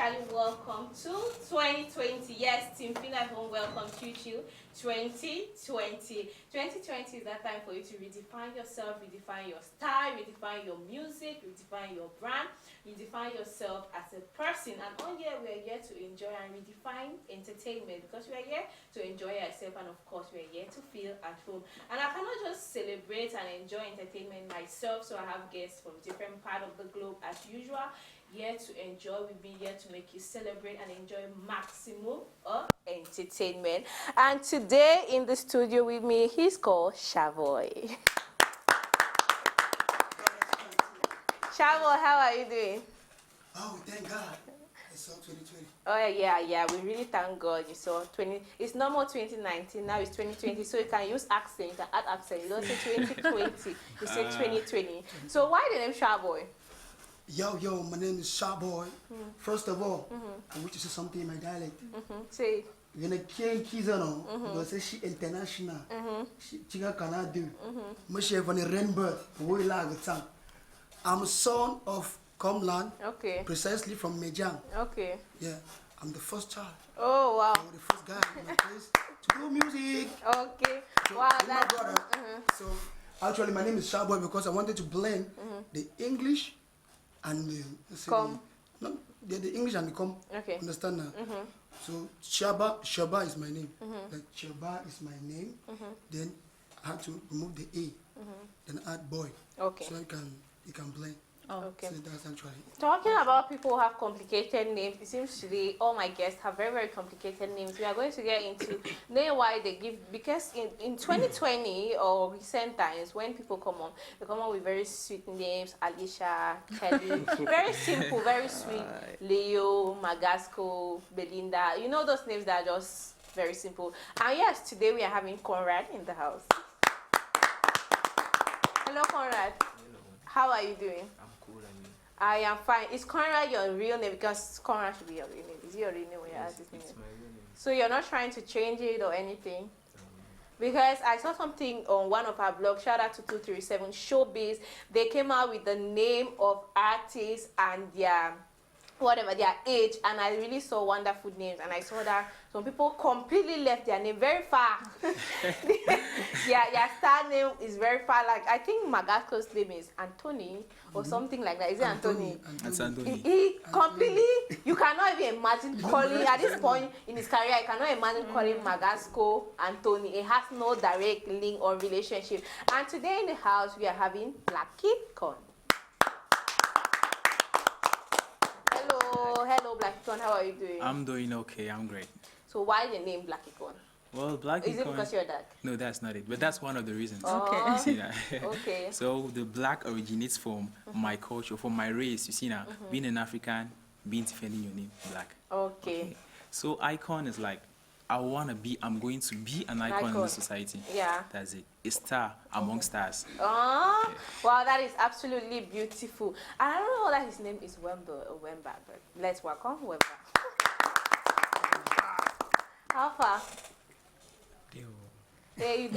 officially welcome to 2020. Yes, Team Feel at Home welcome to 2020. 2020 is that time for you to redefine yourself, redefine your style, redefine your music, redefine your brand, redefine yourself as a person. And on here, we are here to enjoy and redefine entertainment because we are here to enjoy ourselves, and of course, we are here to feel at home. And I cannot just celebrate and enjoy entertainment myself, so I have guests from different parts of the globe as usual, here to enjoy with me, here to make you celebrate and enjoy maximum of entertainment. And today in the studio with me, he's called Chiaboy. Chiaboy, how are you doing? Oh, thank God. I saw 2020. Oh yeah, we really thank God you saw 20. It's no more 2019, now it's 2020, so you can use accent, you can add accent. You don't say 2020, you say 2020. So why the name Chiaboy? Yo, my name is Chiaboy. First of all, I wish to say something in my dialect. Say it. When I came Kizano, because she international. She Canal do. Mushe van the rainbird, we like the song. I'm a son of Comland, Okay. precisely from Mejang. Okay. Yeah, I'm the first child. Oh wow. I'm the first guy in my place to do music. Okay. So, Wow, my that's brother. So actually, my name is Chiaboy because I wanted to blend the English and the the English and the com. Okay. Understand now? So Shaba is my name. Like Shaba is my name. Then I had to remove the A. Then add boy. Okay. So you can blend. Okay. So that's actually. Talking about people who have complicated names, it seems today all my guests have very, very complicated names. We are going to get into name why they give, because in 2020 or recent times, when people come on, they come on with very sweet names, Alicia, Kelly, very simple, very sweet, Leo, Magasco, Belinda, you know those names that are just very simple. And yes, today we are having Conrad in the house. Hello, Conrad. Hello. How are you doing? I'm cool, and you? I am fine. Is Conrad your real name? Because Conrad should be your real name. Is it your real name when you ask this name? It's my real name. So you're not trying to change it or anything? Because I saw something on one of our blogs, shout out to 237 Showbiz. They came out with the name of artists and their age, and I really saw wonderful names, and I saw that some people completely left their name very far. Their star name is very far. Like I think Magasco's name is Anthony or something like that. Is it Anthony? That's Anthony. He completely, you cannot even imagine calling at this point in his career. I cannot imagine calling Magasco Anthony. It has no direct link or relationship. And today in the house we are having Blvck. Hello, Blvck. How are you doing? I'm doing okay. I'm great. So why the name Blvck? Well, Blvck. Is it because you're dark? No, that's not it. But that's one of the reasons. Okay. You see that? Okay. So the black originates from my culture, from my race. You see now, being an African, being defending your name, black. Okay. So icon is like, I'm going to be an icon in the society. Yeah. That's it. A star among stars. Oh, wow, that is absolutely beautiful. I don't know that his name is Wemba or Wemba, but let's welcome Wemba. How far? Hey, you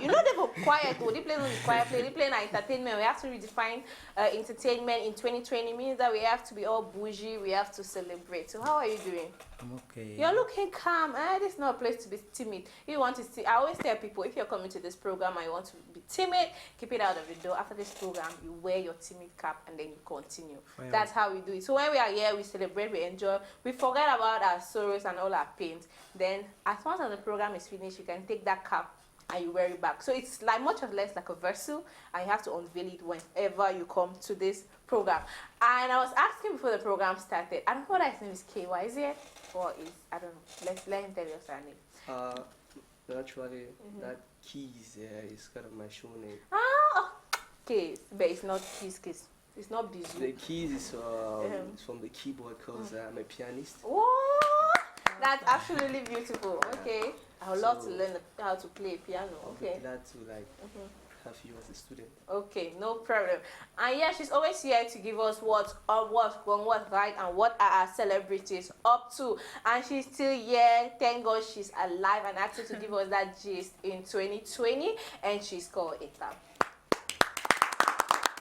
know they were quiet. They play on the quiet play. They play entertainment. We have to redefine entertainment in 2020. Means that we have to be all bougie. We have to celebrate. So how are you doing? I'm okay. You're looking calm. This is not a place to be timid. If you want to see, I always tell people, if you're coming to this program and you want to be timid, keep it out of the door. After this program, you wear your timid cap and then you continue. Well, that's how we do it. So when we are here, we celebrate, we enjoy, we forget about our sorrows and all our pains. Then as soon as the program is finished, you can take that cap and you wear it back. So it's like much or less like a verso, and you have to unveil it whenever you come to this program. And I was asking before the program started, I don't know whether his name is KY, is it? Or is, I don't know. Let him tell you your name. Naturally, that Keys is kind of my show name. Ah, Keys, but it's not Keys. It's not Bizou. The Keys is from the keyboard because I'm a pianist. What? That's absolutely beautiful. Okay. I would love to learn how to play piano. Okay. I'm glad to have you as a student. Okay, no problem. And yeah, she's always here to give us what's wrong, what's right, and what are our celebrities up to. And she's still here. Thank God she's alive and active to give us that gist in 2020. And she's called Eta.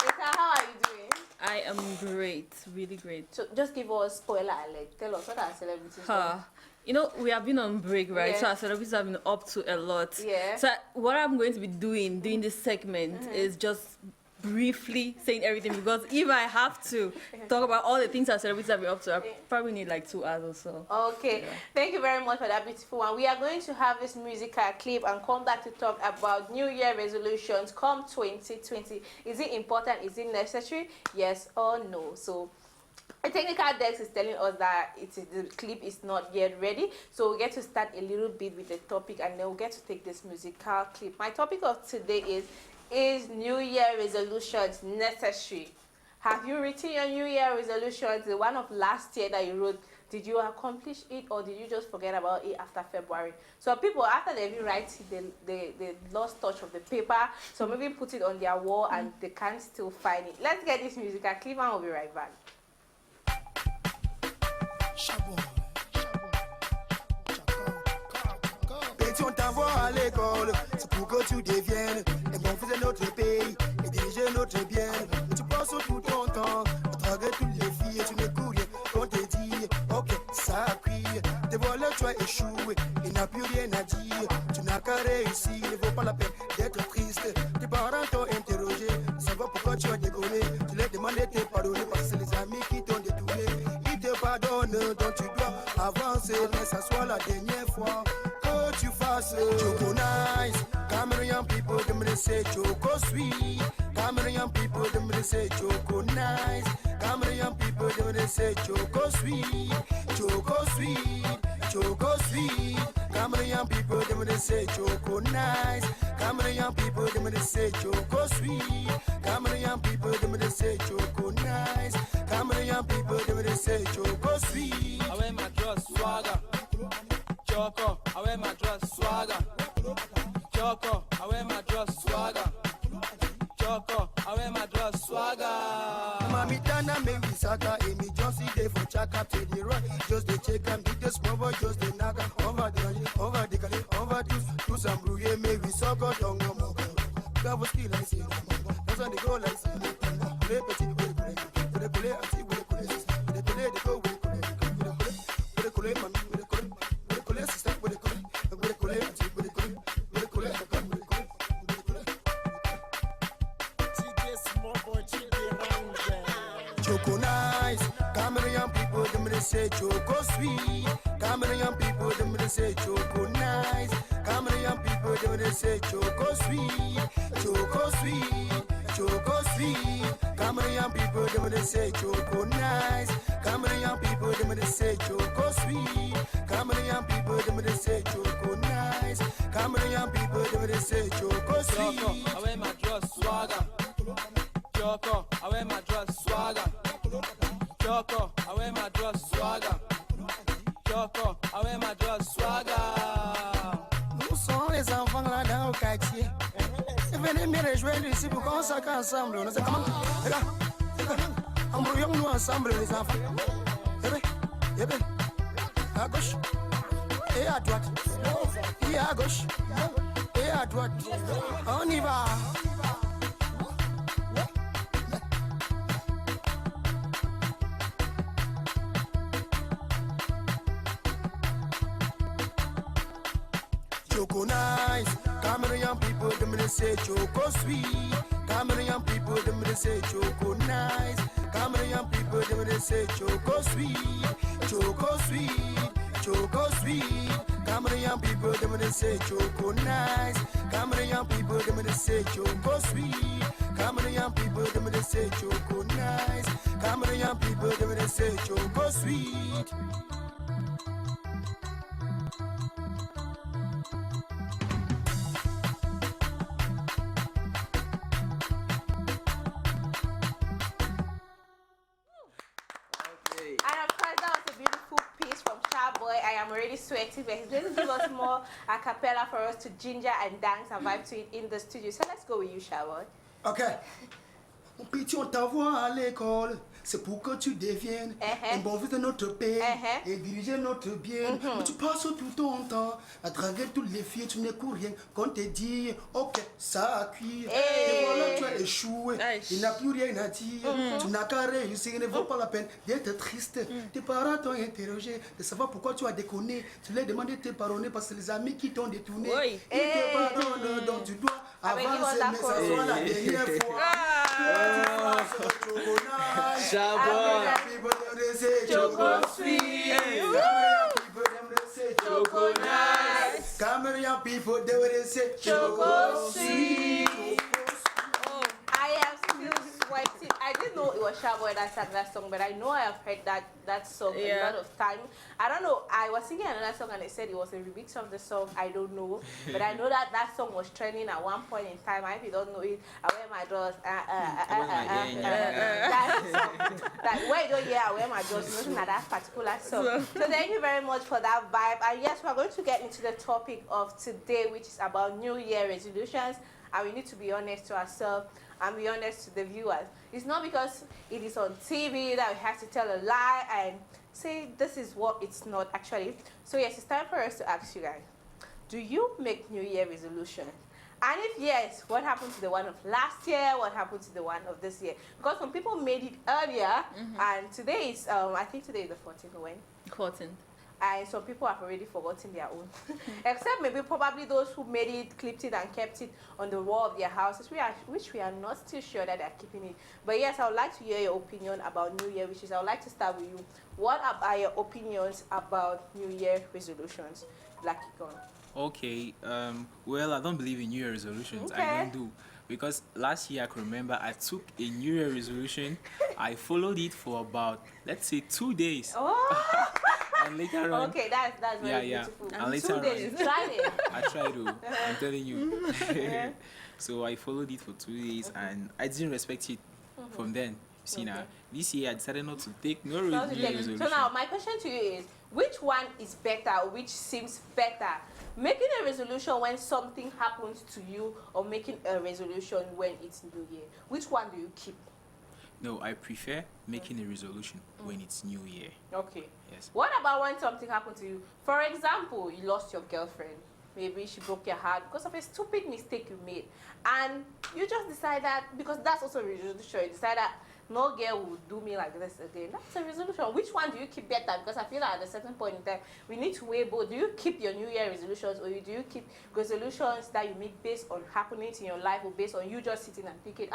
Eta, how are you doing? I am great, really great. So just give us spoiler alert. Tell us what our celebrities do. You know, we have been on break, right? Yes. So our celebrities have been up to a lot. Yeah. So what I'm going to be doing during this segment is just briefly saying everything, because if I have to talk about all the things our celebrities have been up to, I probably need like 2 hours or so. Okay, thank you very much for that beautiful one. We are going to have this musical clip and come back to talk about New Year resolutions come 2020. Is it important? Is it necessary? Yes or no? So the technical desk is telling us that the clip is not yet ready, so we'll get to start a little bit with the topic and then we'll get to take this musical clip. My topic of today is New Year resolutions necessary? Have you written your New Year resolutions, the one of last year that you wrote? Did you accomplish it or did you just forget about it after February? So people, after they write it, they lost touch of the paper, so maybe put it on their wall and they can't still find it. Let's get this musical clip and we'll be right back. Chiaboy. Petit, on t'envoie à l'école, c'est pour que tu deviennes un bon fils de notre pays et diriger notre bien. Mais tu passes tout ton temps à draguer toutes les filles et tu n'écoutes rien. On te dit, ok, ça crie, tes voleurs tu as échoué, il n'a plus rien à dire. Tu n'as qu'à réussir, il ne vaut pas la peine d'être triste. Tes parents t'ont interrogé, savoir pourquoi tu as déconné. Tu leur demandé de te pardonner parce que c'est les amis qui t'ont détourné. Ils te pardonnent, donc tu dois avancer, mais ça soit la dernière fois que tu fasses. Choco nice, Cameroon people, them they say choco sweet. Cameroon people, them they say choco nice. Cameroon people, them they say choco sweet. Choco sweet, choco sweet. Cameroon people, them they say choco nice. Cameroon people, them they say choco sweet. Cameroon people, them they say choco nice. Cameroon people, them they say choco sweet. I wear my dress swagger. Choco, I wear my dress swagger. Choco, I wear my dress swagger. Choco, I wear my dress swagger. Mami Tana me we saka and me just see day for chaka to the right. Just the check and beat the small boy, just the naga over the gully, over to some brouille me we sucker down no more. That was still I say, that's when they go like say, play petit with the play and see with the play they go with the play mami with the play sister with the play and see with the play. Choco nice, Cameroon people, them they say choco sweet. Cameroon people, them they say choco nice. Cameroon people, them they say choco sweet. Choco sweet, choco sweet. Cameroon people, them they say choco nice. Cameroon people, them they say choco sweet. Cameroon people, them they say choco nice. Cameroon people, them they say choco sweet. Choco, I wear my dress swagger. Choco, I wear my dress swagger. Choco, I wear my dress swagger. Choco, I wear my dress swagger. Nous sommes les enfants là dans le quartier. Venez me rejoindre ici pour qu'on s'accorde ensemble. Nous sommes les gars, embrouillons-nous ensemble les enfants. Eh bien, à gauche et à droite. Et à gauche et à droite. On y va. Choco nice, Cameroon people, them they say choco sweet. Cameroon people, them they say choco nice. Cameroon people, them they say choco sweet. Choco sweet, choco sweet. Cameroon people, them they say choco nice. Cameroon people, them they say choco sweet. Cameroon people, them they say choco nice. Cameroon people, them they say choco sweet. And of course, that was a beautiful piece from Chiaboy. I am already sweating, but he's going to give us more a cappella for us to ginger and dance and vibe to it in the studio. So let's go with you, Chiaboy. Ok. Mon petit, on t'envoie à l'école. c'est pour que tu deviennes un bon fils de notre pays et diriger notre bien. Mais tu passes tout ton temps à travers toutes les filles, tu n'écoutes rien. Quand te dit, ok, ça a cuit, et voilà, tu as échoué, il n'a plus rien à dire, tu n'as qu'à réussir, il ne vaut pas la peine d'être triste. Tes parents t'ont interrogé de savoir pourquoi tu as déconné, tu leur demandé de te pardonner parce que les amis qui t'ont détourné, ils te pardonnent, donc tu dois avancer, mais ça soit la dernière fois. Chiaboy. Cameroon people, they will say choco sweet. I am still sweating. I didn't know it was Chiaboy that sang that song, but I know I have heard that song a lot of time. I don't know. I was singing another song and they said it was a remix of the song. I don't know, but I know that song was trending at one point in time. If you don't know it, I wear my dress. That where you don't hear I wear my dress, looking at that particular song. So thank you very much for that vibe. And yes, we're going to get into the topic of today, which is about New Year resolutions. And we need to be honest to ourselves and be honest to the viewers. It's not because it is on TV that we have to tell a lie and say this is what it's not actually. So yes, it's time for us to ask you guys, do you make New Year resolutions? And if yes, what happened to the one of last year? What happened to the one of this year? Because some people made it earlier, and today is, I think today is the 14th or when? 14th. And some people have already forgotten their own. Except maybe probably those who made it, clipped it, and kept it on the wall of their houses, which we are not still sure that they're keeping it. But yes, I would like to hear your opinion about New Year wishes. I would like to start with you. What are your opinions about New Year resolutions? Black Icon. Okay, well, I don't believe in New Year resolutions. Okay. I don't do. Because last year I can remember I took a New Year resolution. I followed it for about, let's say, 2 days. Oh! And later on, Okay, that's very yeah. beautiful. And later 2 days, on, tried it. I tried to. I'm telling you. So I followed it for 2 days, and I didn't respect it from then. See now, this year I decided not to take no New Year resolution. So now my question to you is, which one is better, or which seems better? Making a resolution when something happens to you, or making a resolution when it's New Year? Which one do you keep? No, I prefer making a resolution when it's New Year. Okay. Yes. What about when something happened to you? For example, you lost your girlfriend. Maybe she broke your heart because of a stupid mistake you made. And you just decide that, because that's also a resolution, you decide that no girl will do me like this again. That's a resolution. Which one do you keep better? Because I feel that at a certain point in time, we need to weigh both. Do you keep your New Year resolutions, or do you keep resolutions that you make based on happenings in your life, or based on you just sitting and thinking,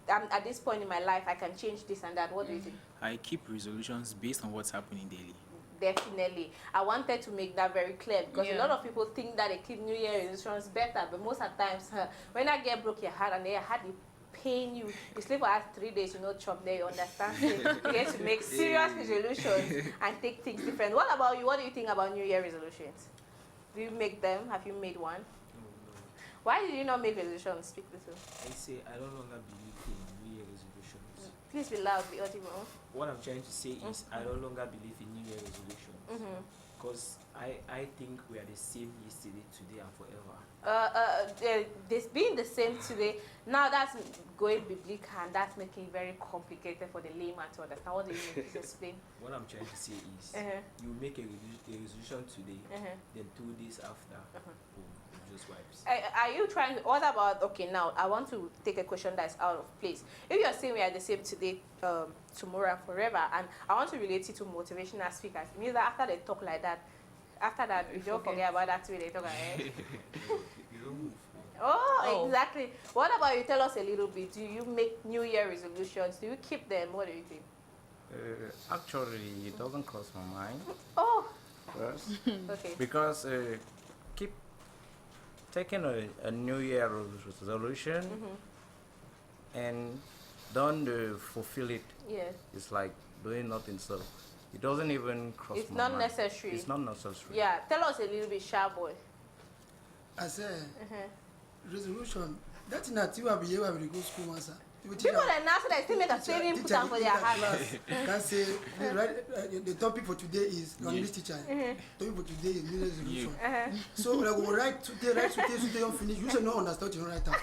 at this point in my life, I can change this and that? What do you think? I keep resolutions based on what's happening daily. Definitely. I wanted to make that very clear, because a lot of people think that they keep New Year resolutions better, but most of the times, when I get broke your heart and they had it pain you sleep for 3 days, you know, chop there, you understand? You get to make serious resolutions and take things different. What about you? What do you think about New Year resolutions? Do you make them? Have you made one? No. Why did you not make resolutions? Speak this way. I say I no longer believe in New Year resolutions. Please be loud, be audible. What I'm trying to say is I no longer believe in New Year resolutions. Because I think we are the same yesterday, today, and forever. This being the same today, now that's going biblical, and that's making it very complicated for the layman to understand. What do you mean? Please explain. What I'm trying to say is you make a resolution today, then 2 days after, boom, it just wipes. Are you trying to, what about, okay, now I want to take a question that's out of place. If you're saying we are the same today, tomorrow and forever, and I want to relate it to motivational speakers, it means that after they talk like that, after that, you don't forget about that way they talk like You don't move. Oh, exactly. What about you? Tell us a little bit. Do you make New Year resolutions? Do you keep them? What do you think? Actually, it doesn't cross my mind. Oh. First, Okay. because keep taking a New Year resolution and don't fulfill it. Yes. It's like doing nothing. So it doesn't even cross It's my not mind. necessary. It's not necessary. Yeah. Tell us a little bit, Chiaboy. I said, resolution. That's not you have here when you go school, master. People that now say they still make a saving put down for their heart. Can say the topic for today is English teacher. Topic for today is New Year's resolution. So like we write today, you finish. You should not understand you don't write down.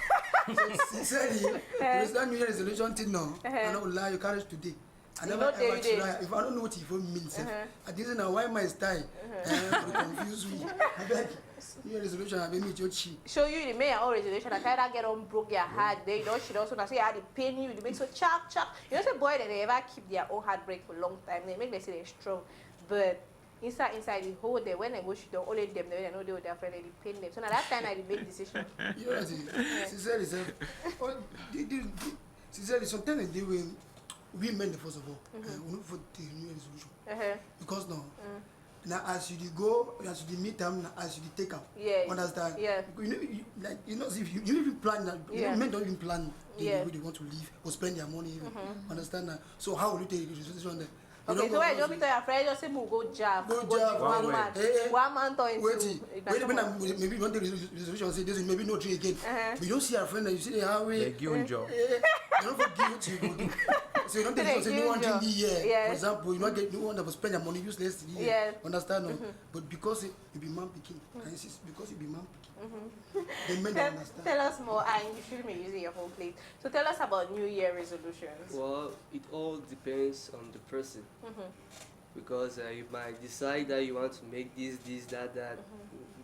So sincerely, there is that New Year's resolution thing now. I don't lie, you carry today. I never ever try. If I don't know what it means, I didn't know why my style confuse me. I beg. New resolution, I mean, your cheek. Show you the main own resolution. I try to get on broke your heart. They don't. She also say I had pain you. They make so chop. You know, the boy that they ever keep their own heartbreak for a long time. They make them say they're strong, but inside the whole day when they go, she don't only them. They know they were their friend. They pain them. So now that time I make decision. You know, she said, sometimes they will. We men first of all, we look for the new resolution because now as you go, as you meet them, as you take them, understand? Yeah. You know, if you even plan that, men don't even plan the way they want to live or spend their money. Understand that? So how will you take the resolution then? Okay, so when you meet your friend, just say go jab, one man, wait, maybe one day resolution say this, maybe no drink again. But you don't see our friend and you see how we. Like you and Joe. You don't forget what you go do. So you don't think say no one drink the year. For example, you don't get no one that will spend your money useless the year. Understand? No? But because you be man picking, and insist because you be man picking. The men don't understand. Tell us more, and you shouldn't be using your whole plate. So tell us about New Year resolutions. Well, it all depends on the person. Because you might decide that you want to make this, that,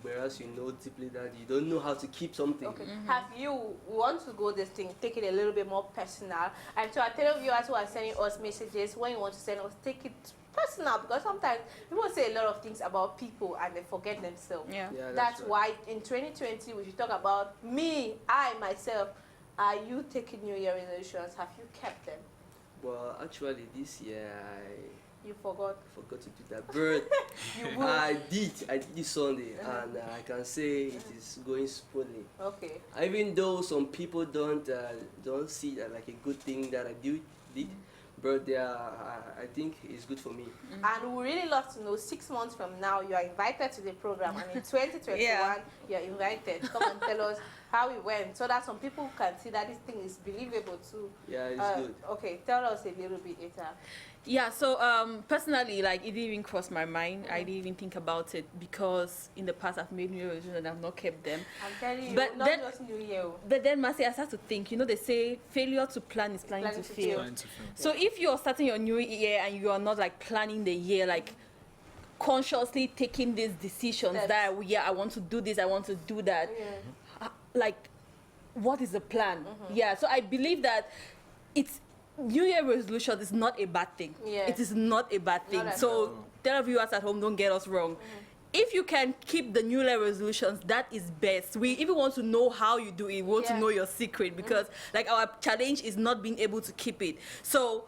whereas you know deeply that you don't know how to keep something. Okay. Have you want to go this thing, take it a little bit more personal? And so I tell viewers who are sending us messages, when you want to send us, take it personal, because sometimes people say a lot of things about people and they forget themselves. Yeah, that's right. Why in 2020 we should talk about me, I, myself. Are you taking New Year resolutions? Have you kept them? Well, actually, this year You forgot to do that, but I did this Sunday, and I can say it is going smoothly. Okay. Even though some people don't see that like a good thing that I did, but I think it's good for me. And we really love to know, 6 months from now, you are invited to the program, and in 2021, you are invited. Come and tell us how it went, so that some people can see that this thing is believable too. Yeah, it's good. Okay, tell us a little bit later. Yeah, so personally, like, it didn't even cross my mind. I didn't even think about it because in the past I've made New Year resolutions and I've not kept them. I'm telling you, but not then, just New Year. But then, Mercy, I start to think, you know, they say failure to plan is planning to fail. So if you're starting your new year and you are not like planning the year, like consciously taking these decisions that I want to do this, I want to do that, like, what is the plan? Yeah, so I believe that it's New Year resolution is not a bad thing. It is not a bad thing. So tell viewers at home, don't get us wrong. If you can keep the New Year resolutions, that is best. We even want to know how you do it. We want to know your secret, because like our challenge is not being able to keep it. So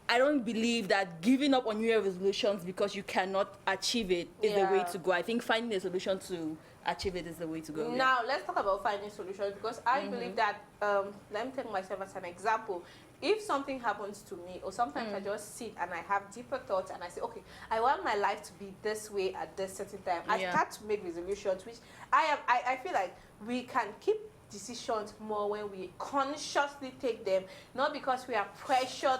I don't believe that giving up on New Year resolutions because you cannot achieve it is the way to go. I think finding a solution to achieve it is the way to go. Now let's talk about finding solutions, because I believe that let me take myself as an example. If something happens to me, or sometimes I just sit and I have deeper thoughts and I say, okay, I want my life to be this way at this certain time. I start to make resolutions, which I feel like we can keep decisions more when we consciously take them, not because we are pressured,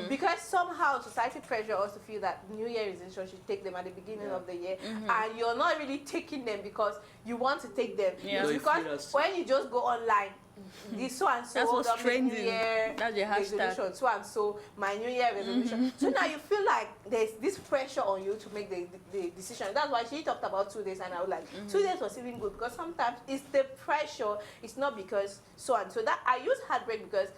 because somehow society pressure us to feel that New Year resolution should take them at the beginning of the year, and you're not really taking them because you want to take them. It's because when you just go online, this so and so, that's what's trending. New Year that's the hashtag. So and so, my New Year resolution. So now you feel like there's this pressure on you to make the decision. That's why she talked about 2 days, and I was like, 2 days was even good, because sometimes it's the pressure. It's not because so and so. That I use heartbreak because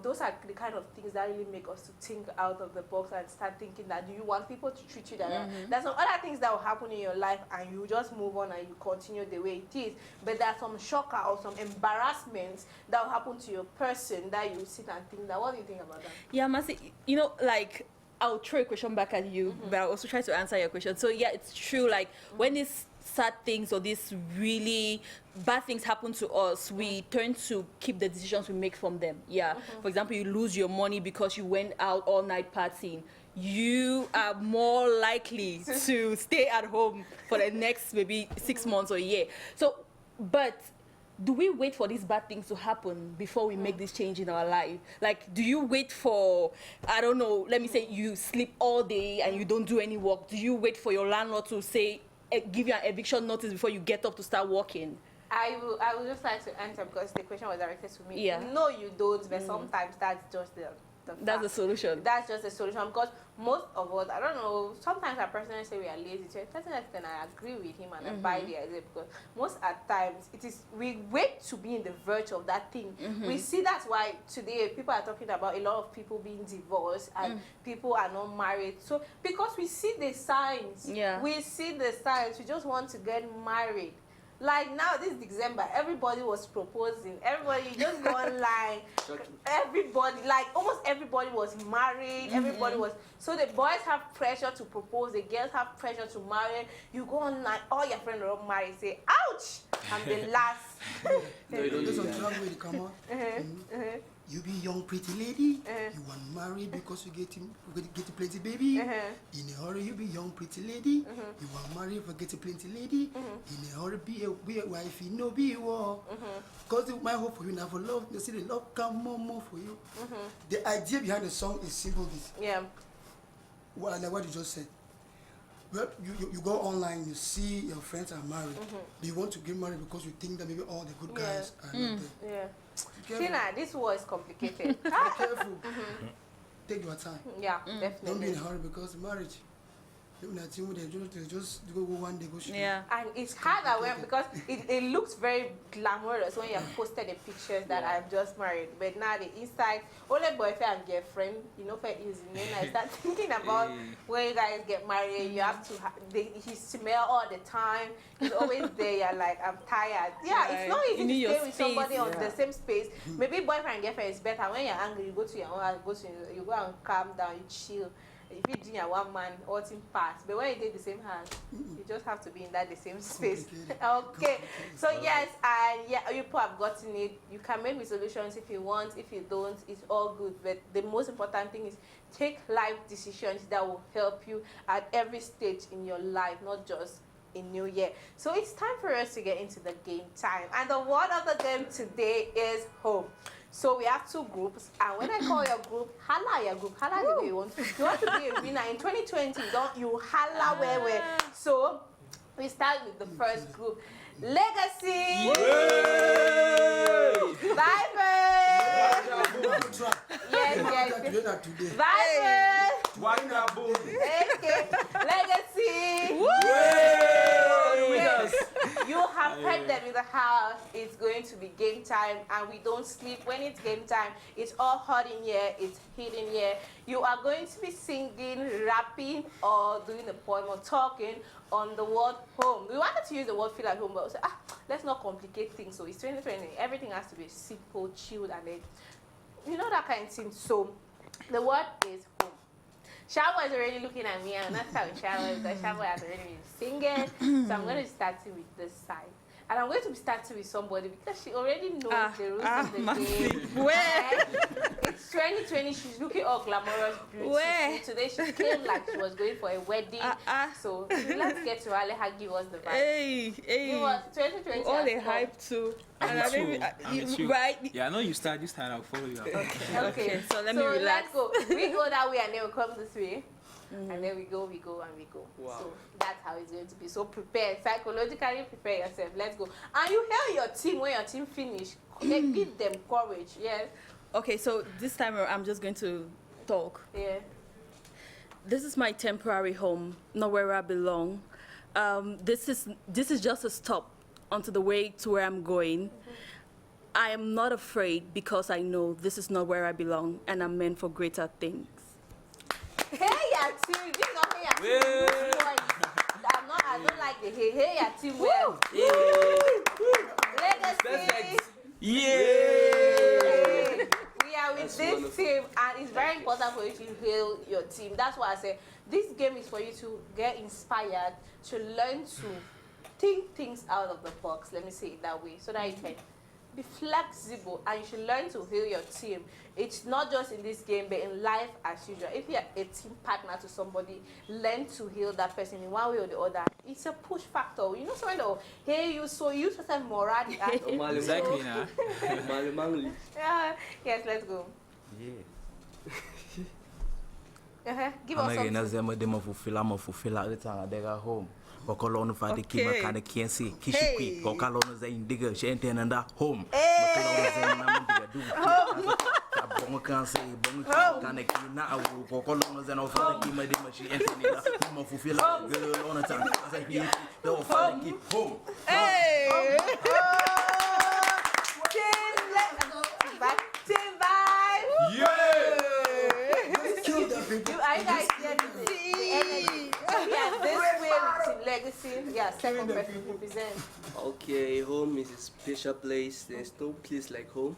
those are the kind of things that really make us to think out of the box and start thinking that, do you want people to treat you that way? There's some other things that will happen in your life and you just move on and you continue the way it is. But there's some shocker or some embarrassments that will happen to your person that you sit and think that. What do you think about that? Yeah, Mercy, you know, like, I'll throw a question back at you, but I'll also try to answer your question. So yeah, it's true, like, when these sad things or these really bad things happen to us, we turn to keep the decisions we make from them. For example, you lose your money because you went out all night partying. You are more likely to stay at home for the next maybe 6 months or a year. So, but do we wait for these bad things to happen before we make this change in our life? Like, do you wait for, I don't know, let me say you sleep all day and you don't do any work. Do you wait for your landlord to say, give you an eviction notice before you get up to start working? I will just like to answer, because the question was directed to me. Yeah. No, you don't, but sometimes that's just That's the solution. That's just the solution, because most of us, I don't know, sometimes I personally say we are lazy. To a certain extent, I agree with him and I buy the idea, because most at times we wait to be in the verge of that thing. We see that's why today people are talking about a lot of people being divorced and people are not married. So because we see the signs, we see the signs, we just want to get married. Like now, this December, everybody was proposing. Everybody, you just go online. Everybody, like almost everybody was married. Everybody was. So the boys have pressure to propose. The girls have pressure to marry. You go online, all your friends are all married. Say, ouch! I'm the last. No, you don't do There's that. some drug way to come out. You be young pretty lady. You want married because you get plenty baby. In a hurry, you be young pretty lady. You want married for getting plenty lady. In a hurry, be a wife. You know be war. Cause my hope for you now for love. You see the love come more for you. The idea behind the song is simple. This. Yeah. Like what you just said. Well, you go online, you see your friends are married. You want to get married because you think that maybe all the good guys are not there. Yeah. Careful. Tina, this war is complicated. Be careful. Take your time. Yeah, definitely. Don't be in a hurry because marriage. They just go one day, go straight. Yeah. And it's hard because it looks very glamorous when you have posted the pictures that I'm just married. But now the inside, only boyfriend and girlfriend, you know, for using it. I start thinking about when you guys get married, you have to, he smell all the time. He's always there. You're like, I'm tired. Yeah, it's not easy to stay with somebody on the same space. Maybe boyfriend and girlfriend is better. When you're angry, you go to your own house, you go and calm down, you chill. If you do your one man, all things pass. But when you did the same house, you just have to be in the same space. Okay. So yes, and yeah, you people have gotten it. You can make resolutions if you want. If you don't, it's all good. But the most important thing is take life decisions that will help you at every stage in your life, not just in New Year. So it's time for us to get into the game time. And the word of the game today is home. So we have two groups, and when I call your group, holla your group, holla the way you want. You want to be a winner in 2020, don't you holla where. So we start with the first group. Legacy! Vibers! Yes. Vibers! Okay. Legacy! Yes. You have heard them in the house. It's going to be game time, and we don't sleep when it's game time. It's all hot in here. It's heat in here. You are going to be singing, rapping, or doing a poem or talking on the word home. We wanted to use the word feel at home, but we said, let's not complicate things. So it's 2020. Everything has to be simple, chilled, and then, you know, that kind of thing. So the word is home. Chiaboy is already looking at me, and that's how Chiaboy, because Chiaboy has already been singing. So I'm going to start with this side. And I'm going to be starting with somebody because she already knows the rules of the game. Where? It's 2020. She's looking all glamorous, beautiful. Where? Today she came like she was going for a wedding. So let's get to her. Let her give us the vibe. Hey. Give us 2020. All the hype too. Right? Yeah, I know you start this time. I'll follow you. Okay. So let me relax. Let's go. We go that way and then we come this way. And then we go. Wow. So that's how it's going to be. So prepare, psychologically prepare yourself. Let's go. And you hear your team when your team finish. Give them courage. Yes. Okay, so this time I'm just going to talk. Yeah. This is my temporary home, not where I belong. This is just a stop onto the way to where I'm going. I am not afraid because I know this is not where I belong and I'm meant for greater things. Hey, Yati, this is not hey, Yati. I don't like the hey, Yati. Well, Legacy. Yeah. We are with this team, and it's very important for you to hail your team. That's why I say this game is for you to get inspired, to learn to think things out of the box. Let me say it that way, so that you can be flexible, and you should learn to heal your team. It's not just in this game, but in life as usual. If you're a team partner to somebody, learn to heal that person in one way or the other. It's a push factor. You know, someone will hey you, so you just have morale. Exactly. Yeah. Yes, let's go. Yeah. Give us something. Home. Kokolonu fa de kima kana kiensi kishikwi kokalonu za indiga shentena nda home kokolonu za namu diga du Bongo can't say, Bongo can't keep now. I will go colonels and offer to keep my machine and fulfill girl on a time. As I hear, they'll find keep home. Hey! Team vibe. Let's kill them people. You are guys here the energy. So yeah, this way with Team Legacy. Yeah, second person represent. Okay, home is a special place. There's no place like home.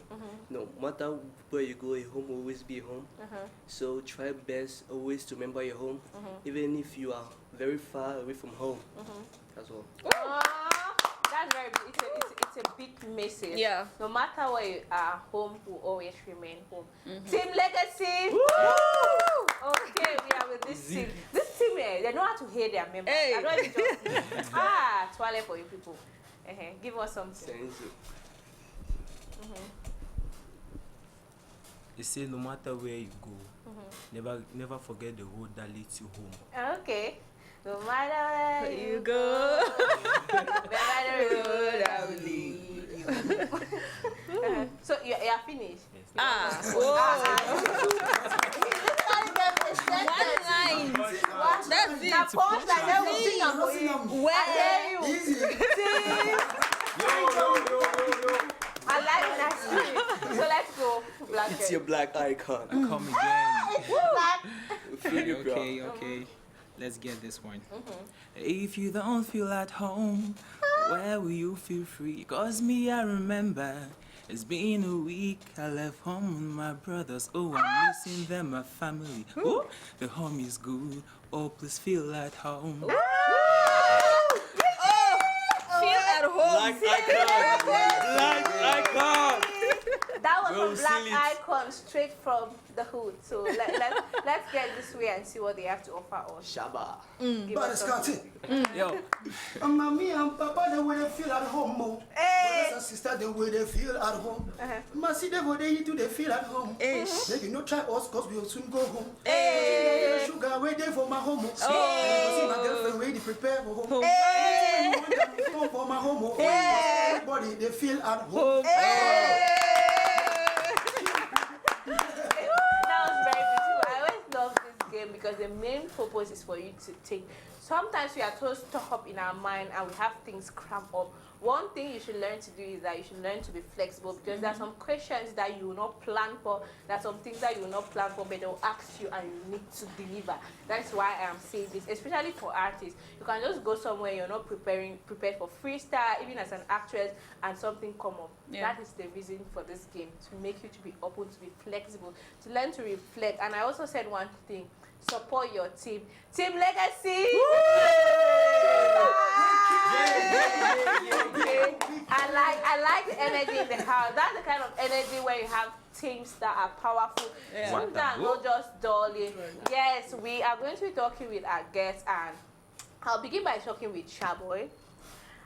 No matter where you go, a home will always be a home. So try best always to remember your home, even if you are very far away from home. That's all. That's very big. It's a big message. Yeah. No matter where you are, home will always remain home. Team Legacy. Okay, we are with this team. This team, they know how to hear their members. Hey. I don't even just toilet for you people. Give us something. Thank you. They say no matter where you go, never forget the road that leads you home. Okay. No matter where You go. no matter the road I will lead you. So you are finished. Oh. One line. That's it. Now pause like that will sing and for you. Where? I hear you. Easy. I like that spirit. So let's go. Black It's your black icon. Come again. We feel you, bro. Okay. Let's get this one. If you don't feel at home, where will you feel free? Cause me, I remember it's been a week. I left home with my brothers. Oh, I'm missing them, my family. Oh, the home is good. Oh, please feel at home. Feel at home. Black icon. That was Well, from Black seal it. Icon, straight from the hood. So let's get this way and see what they have to offer us. Shaba. Give But us it's something. cutting. Yo, Mommy and Papa, the way they feel at home. Hey. Brothers and sisters, the way they feel at home. Mercy, the way they do, they feel at home. They can not try us because we will soon go home. Hey. Sugar waiting for my home. Oh. See my girlfriend waiting prepare for home. Come for my home. Everybody, they feel at home. That was very beautiful. I always love this game because the main purpose is for you to think. Sometimes we are so stuck up in our mind and we have things cramp up. One thing you should learn to do is that you should learn to be flexible because there are some questions that you will not plan for. There are some things that you will not plan for, but they will ask you and you need to deliver. That's why I am saying this, especially for artists. You can just go somewhere you're not prepared for freestyle, even as an actress, and something come up. Yeah. That is the reason for this game, to make you to be open, to be flexible, to learn to reflect. And I also said one thing: support your team. Team Legacy. I like the energy in the house. That's the kind of energy where you have teams that are powerful. Yeah. Teams that are not just darling. Yes, we are going to be talking with our guests, and I'll begin by talking with Chiaboy.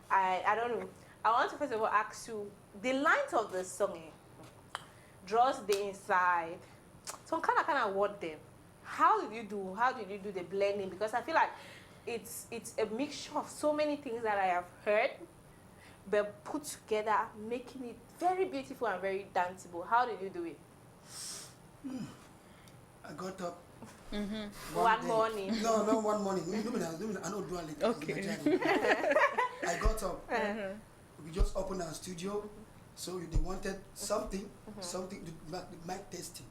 I don't know. I want to first of all ask you the lines of the song. Draws the inside. So kind of word them. How did you do the blending? Because I feel like it's a mixture of so many things that I have heard, but put together, making it very beautiful and very danceable. How did you do it? I got up. One day. morning. No, not one morning. I know do it. Okay. I got up. We just opened our studio, so they wanted something to mic testing.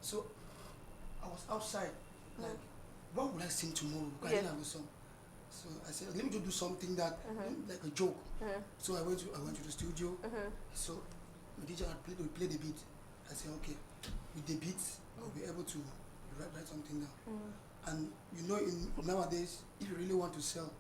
So I was outside, like, what would I sing tomorrow? Because I didn't have a song. So I said, let me just do something that like a joke. So I went to the studio. So the DJ would play the beat. I said, okay, with the beats, I'll be able to write something down. And you know, nowadays, if you really want to sell,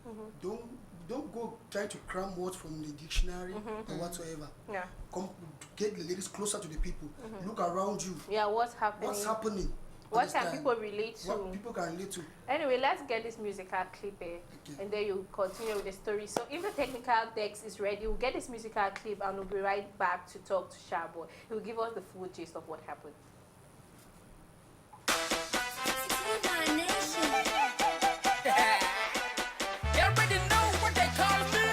don't go try to cram words from the dictionary or whatsoever. Yeah. Come get the lyrics closer to the people. Look around you. Yeah, what's happening? What's happening? What can Understand? people relate to? What people can relate to. Anyway, let's get this musical clip and then you continue with the story. So if the technical text is ready, we'll get this musical clip and we'll be right back to talk to Chiaboy. He'll give us the full gist of what happened. You already know what they call me.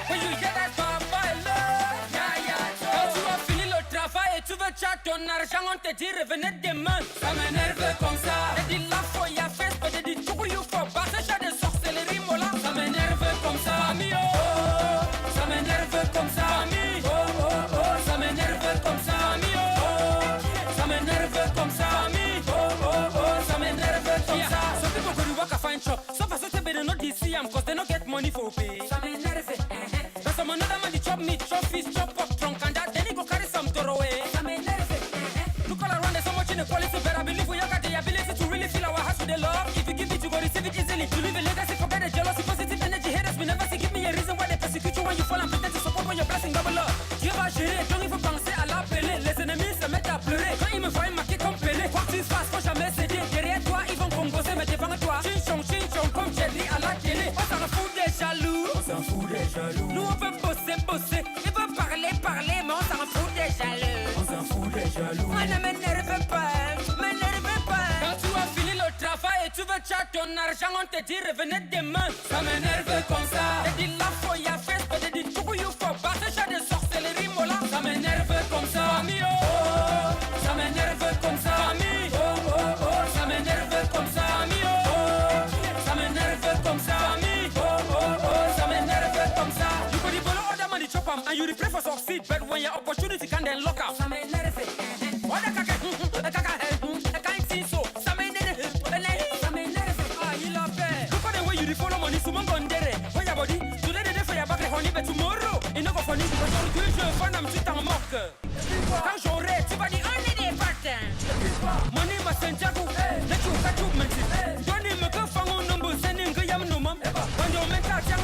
When you hear that my love, yeah. Quand tu vas finir le travail et tu veux chat ton argent, on te dit revenez demain. Ça m'énerve comme ça. Elle dit la foi y'a fait, elle dit tout you for basse, j'ai des sorcelleries mola. Ça m'énerve comme ça, ami oh. Ça m'énerve comme ça, ami oh oh oh. Ça m'énerve comme ça, ami oh. Ça m'énerve comme ça, ami oh oh oh. Ça m'énerve comme ça. Some people go to work a fine shop. Some person say they not DC cause they don't get money for pay. Ça m'énerve. But some another man they chop meat, chop fish, chop up, trunk and that. Then he go carry some throw away. Ça m'énerve. Look all around, there's so much inequality, but I believe we all got the ability to really feel our hearts with the love. If you give it, you go receive it easily. To live a legacy, forget the jealousy, positive energy. Haters will never see. Give me a reason why they persecute you when you fall and pretend to support when your blessing double up. Dieu va gérer, donc il faut penser à l'appeler. Les ennemis se mettent à pleurer quand ils me voient marquer comme Pelé. Quoi que tu fasses, faut jamais céder. Derrière toi, ils vont composer, mais devant toi, chin chong, comme j'ai dit à la télé. On s'en fout des jaloux. On s'en fout des jaloux. Nous on veut bosser. Ils veulent parler, mais on s'en fout des jaloux. On s'en fout des jaloux. Moi ne m'énerve pas. Quand tu as fini le travail et tu veux tchat ton argent, on te dit revenez demain. Ça m'énerve comme ça. Elle dit la foi y'a fait, elle dit tout you for basse, j'ai des sorcelleries mola. Ça m'énerve comme ça, ami oh. Ça m'énerve comme ça, ami oh oh oh. Ça m'énerve comme ça, ami oh. Ça m'énerve comme ça, ami oh oh oh. Ça m'énerve comme ça. You could even order money chop 'em and you pray for succeed, but when your opportunity can then lock up. Ça m'énerve. What the caca? Follow money, someone gone there. For your body, today the day for your back, honey, but tomorrow, it no go funny. But aujourd'hui, je fais un petit en moque. Quand j'aurai, tu vas dire, on est des patins. Money, ma Santiago, let you catch up, man. Don't even go for one number, sending go yam no mum. When you're meant to jam,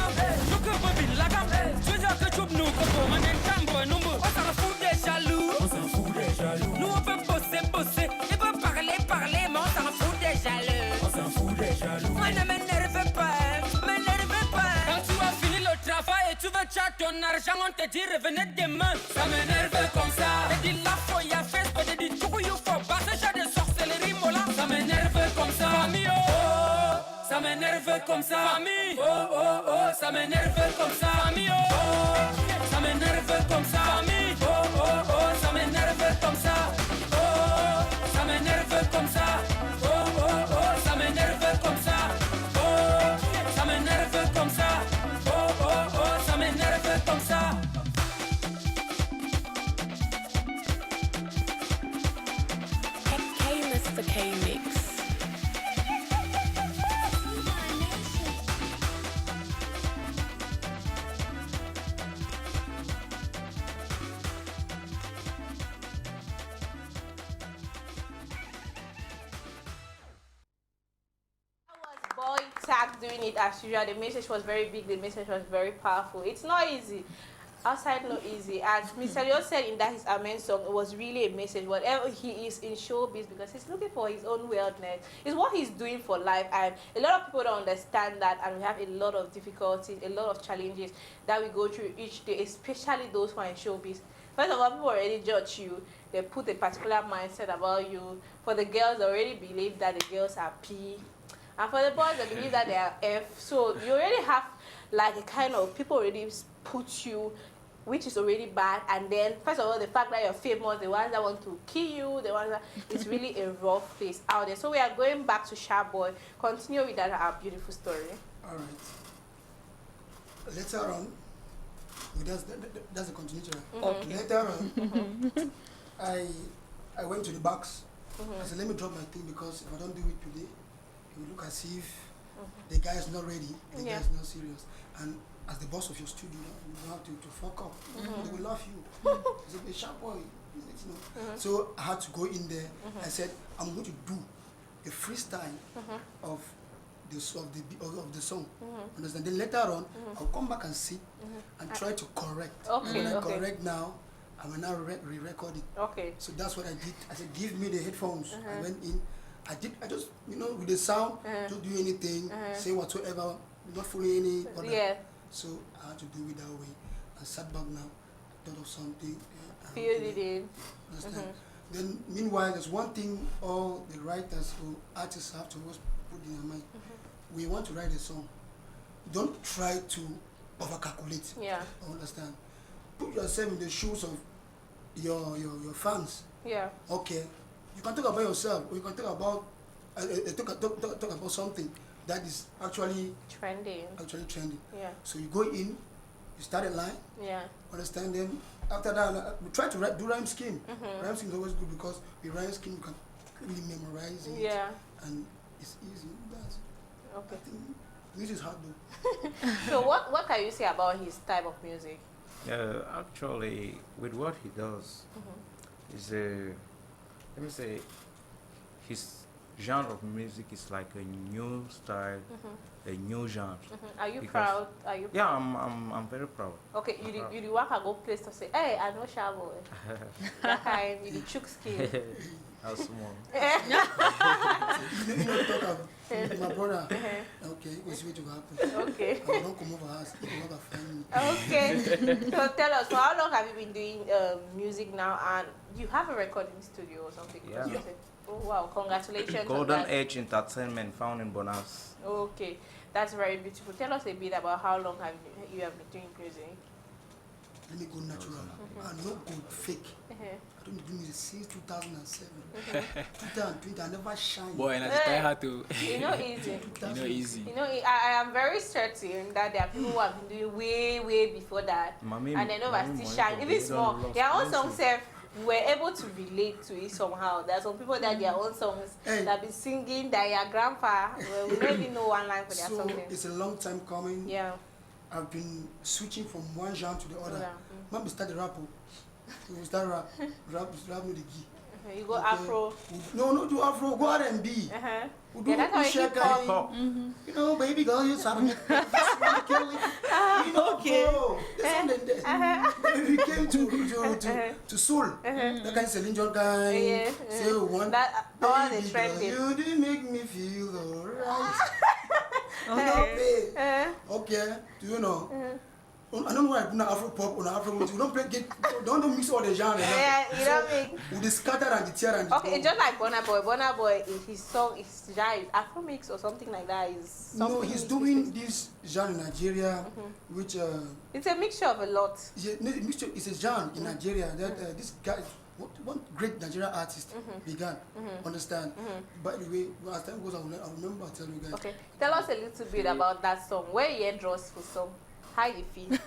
look up a bit like I'm. Tu vas catch up, no go, man, and tambo, number. On s'en fout des jaloux. On s'en fout des jaloux. Nous, on peut bosser. Ils veulent parler, mais on s'en fout des jaloux. On s'en fout des jaloux. Moi, ne m'énerve pas. Et tu veux tchat ton argent, on te dit revenez demain. Ça m'énerve comme ça. Elle dit la foi y'a fait, elle dit tout you for basse, j'ai des sorcelleries mola. Ça m'énerve comme ça, ami oh oh. Ça m'énerve comme ça, ami oh oh oh. Ça m'énerve comme ça, ami oh oh. Ça m'énerve comme ça, ami oh oh oh. Ça m'énerve comme ça oh. Ça m'énerve comme ça oh oh oh. Ça m'énerve comme ça oh. Ça m'énerve comme ça. Comme ça. Mr. K Mix. Doing it as usual. The message was very big, the message was very powerful. It's not easy. Outside not easy. As Mr. Leo said in that his Amen song, it was really a message. Whatever he is in showbiz, because he's looking for his own wellness. It's what he's doing for life, and a lot of people don't understand that, and we have a lot of difficulties, a lot of challenges that we go through each day, especially those who are in showbiz. First of all, people already judge you. They put a particular mindset about you. For the girls, they already believe that the girls are P. And for the boys, they believe that they are F. So you already have like a kind of, people already put you, which is already bad. And then, first of all, the fact that you're famous, the ones that want to kill you, the ones that, it's really a rough place out there. So we are going back to Chiaboy. Continue with that, our beautiful story. All right. Later on, that's a continuation. Okay. Later on, I went to the box. I said, let me drop my thing, because if I don't do it today, it will look as if the guy is not ready, the guy is not serious. And as the boss of your studio, you have to fuck up. They will love you. It's a sharp boy. You know. So I had to go in there. I said, I'm going to do a freestyle of the song. Understand? Then later on, I'll come back and sit and try to correct. When I correct now, I will now re-record it. So that's what I did. I said, give me the headphones. I went in. I just, with the sound, don't do anything, say whatsoever, not following any order. So I had to do it that way. I sat back now, thought of something. Feel it in. Understand? Then, meanwhile, there's one thing all the writers or artists have to always put in their mind. When you want to write a song, don't try to over-calculate. Understand? Put yourself in the shoes of your fans. Okay. you can talk about yourself, or you can talk about talk about something that is actually Trending. trending. Yeah. So you go in, you start a line, Yeah. understand them. After that, we try to do rhyme scheme. Rhyme scheme is always good because with rhyme scheme you can really memorize it. Yeah. And it's easy. That's, Okay. I think music is hard though. So what can you say about his type of music? Actually, with what he does, is let me say, his genre of music is like a new style, a new genre. Are you Because- proud? Are you? Yeah, I'm very proud. Okay, you the work a go place to say, hey, I know Chiaboy. That kind, you the chook skin. How small. You know, talk about my brother. Okay, we see what will happen. Okay. I don't come over us. People will not find me. Okay. So tell us, for how long have you been doing music now, and you have a recording studio or something? Because Yeah. you said, oh wow, congratulations. on Golden that. Age Entertainment, found in Bonas. Okay, that's very beautiful. Tell us a bit about how long have you have been doing music. Let me go natural. I'm not good fake. I don't do music since 2007. 2020, I never shine. Boy, and I just try how to. You know, easy. You know, easy. You know, I am very certain that there are people who have been doing way before that, Mommy, and they never mommy, still mommy, shine. Even they small, don't their own lost songs plenty. were able to relate to it somehow. There are some people that their own songs Hey. that been singing that your grandpa, well, we don't even know one line for their So song. it's a long time coming. Yeah. I've been switching from one genre to the other. Yeah. Man, we start the rap. We start rap with the key. You go Afro. No, do Afro. Go R&B. Uh-huh. We do Yeah, that's how shake hip hop. Pop. You know, baby girl, you saw me. You know, Okay. bro. Then we came to soul. That kind of Celine Dion guy. Yeah, Say one. That all the Baby girl, trending. you did make me feel alright. Okay. Okay. Do you know? I don't know why I put Afro pop on Afro music. We don't don't mix all the genres. Yeah, you don't make. With the scatter and the tear and the Okay, it's just like Burna Boy. Burna Boy, his song is genre Afro mix or something like that. Is something. No, he's doing this genre in Nigeria, which It's a mixture of a lot. it's a genre in Nigeria that this guy, one great Nigerian artist began. Understand? By the way, as time goes, I'll remember. I'll tell you guys. Okay, tell us a little bit about that song. Where you hear draws for song? How you feel?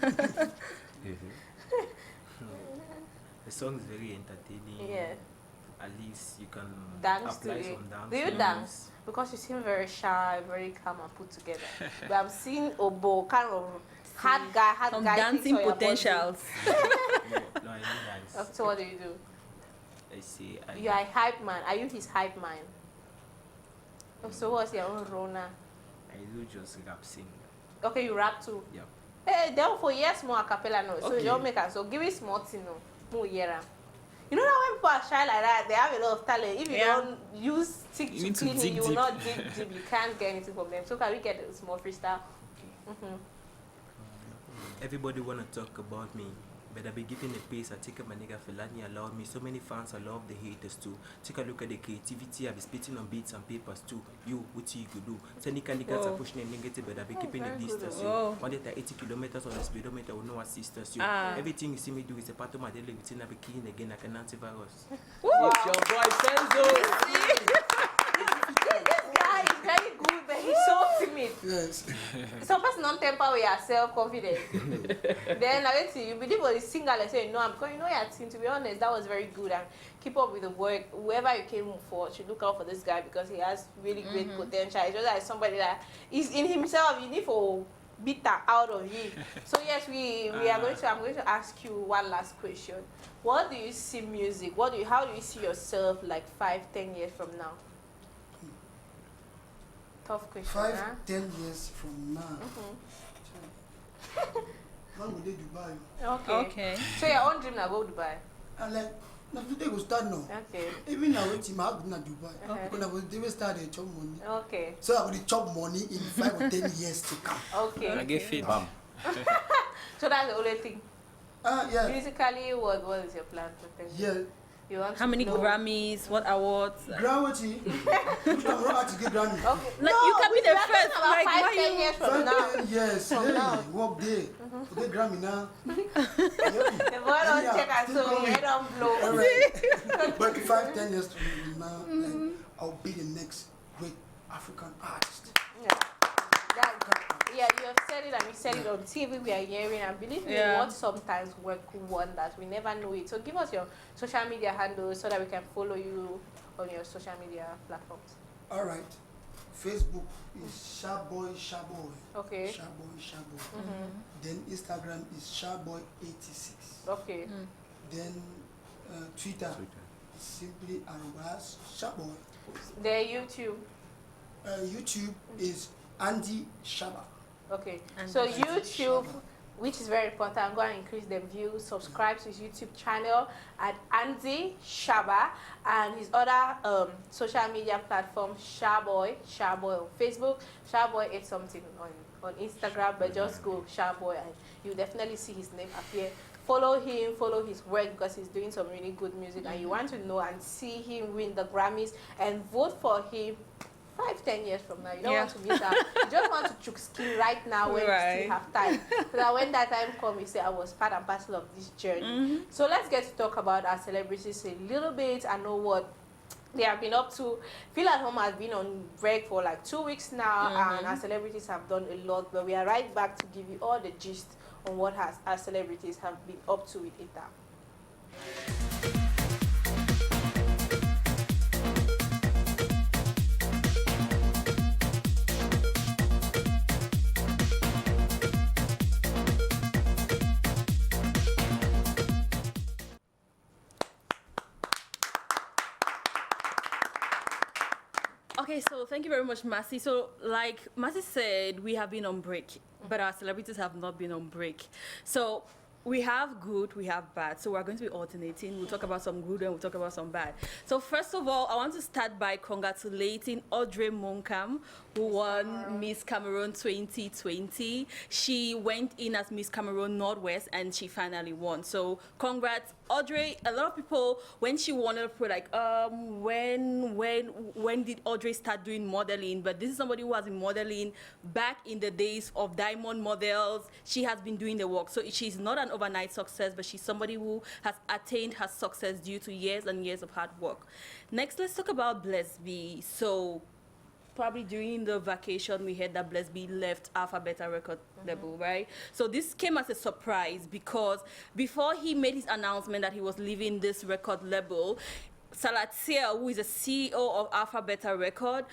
The song is very entertaining. Yeah. At least you can Dance apply to it. some dance. Do you moves. dance? Because you seem very shy, very calm and put together. But I'm seeing Obo, kind of hard guy, Some things dancing on your body. potentials. No, I don't dance. So what do you do? I say You are a hype man. Are you his hype man? So what's your own role now? I do just rap sing. Okay, you rap too. Yeah. Hey, then for years more a cappella no. So Okay. you don't make us. So give it small thing no. More year. You know that when people are shy like that, they have a lot of talent. If you Yeah. don't use stick You to need to clean it, dig you will deep. not dig deep. You can't get anything from them. So can we get a small freestyle? Everybody wanna talk about me, but I be giving a pace. I take up my nigga Felani allowed me. So many fans, I love the haters too. Take a look at the creativity. I be spitting on beats and papers too. You, what you could do? Send niggas are Whoa. pushing a negative, but I be keeping very a good. distance. Whoa. 180 kilometers on the speedometer with no assistance. You. Ah. Everything you see me do is a part of my daily routine. I be keying again like an antivirus. Wow. It's your boy Senzo. This guy is very good, but he's so timid. Yes. Some person don't temper with your self-confidence. Then I went to you believe what the singer like say no, because you know your team. To be honest, that was very good and keep up with the work. Whoever you came for should look out for this guy because he has really great potential. It's just like somebody that is in himself. You need for bitter out of you. So yes, we are going to. I'm going to ask you one last question. What do you see music? How do you see yourself like 5-10 years from now? Tough question. 5-10 years from now. Man, we dey Dubai. Okay. Okay. So your own dream now go Dubai. And like, now today go start now. Okay. Even now, wait till I go to Dubai. Okay. Because I will they will start the chop money. Okay. So I will chop money in 5 or 10 years to come. Okay. I get fit. Bam. So that's the only thing. Yeah. Musically, what is your plan for 10 years? Yeah. You want How to many blow. Grammys? What awards? Gravity. I'm not to get Grammy. Okay. Like, you can be the we are first, talking about like, 5, why 10 you- years from now. 10 years. From Hey, now. work day. To get Grammy now. The boy don't check and so your head don't blow. Alright. But 5, 10 years from now, like, I'll be the next great African artist. Yeah, you have said it and you said it on TV, we are hearing, and believe me, Yeah. what sometimes work wonders. We never know it. So give us your social media handles so that we can follow you on your social media platforms. Alright. Facebook is Chiaboy. Okay. Chiaboy. Then Instagram is Chiaboy86. Okay. Then Twitter is simply @Chiaboy. The YouTube. YouTube is Andy Shaba. Okay. And So the- YouTube, which is very important, I'm going to increase the views. Subscribe to his YouTube channel at Andy Shaba, and his other social media platform, Chiaboy on Facebook, Chiaboy 8 something on Instagram, but just go Chiaboy and you definitely see his name appear. Follow him, follow his work, because he's doing some really good music, and you want to know and see him win the Grammys and vote for him 5, 10 years from now. You don't want to miss out. You just want to chook skin right now when you still have time. So that when that time comes, you say, I was part and parcel of this journey. So let's get to talk about our celebrities a little bit and know what they have been up to. Feel at Home has been on break for like 2 weeks now, and our celebrities have done a lot, but we are right back to give you all the gist on what our celebrities have been up to with it now. Okay, so thank you very much, Massey. So, like Massey said, we have been on break, but our celebrities have not been on break. So, we have good, we have bad. So, we're going to be alternating. We'll talk about some good and we'll talk about some bad. So, first of all, I want to start by congratulating Audrey Monkam, who won Miss Cameroon 2020. She went in as Miss Cameroon Northwest and she finally won. So, congrats, Audrey. A lot of people, when she won, were like, when did Audrey start doing modeling? But this is somebody who has been modeling back in the days of Diamond Models. She has been doing the work. So she's not an overnight success, but she's somebody who has attained her success due to years and years of hard work. Next, let's talk about Blvck. So probably during the vacation, we heard that Blvck left Alpha Beta record label, right? So this came as a surprise because before he made his announcement that he was leaving this record label, Salatiel, who is the CEO of Alpha Beta Record,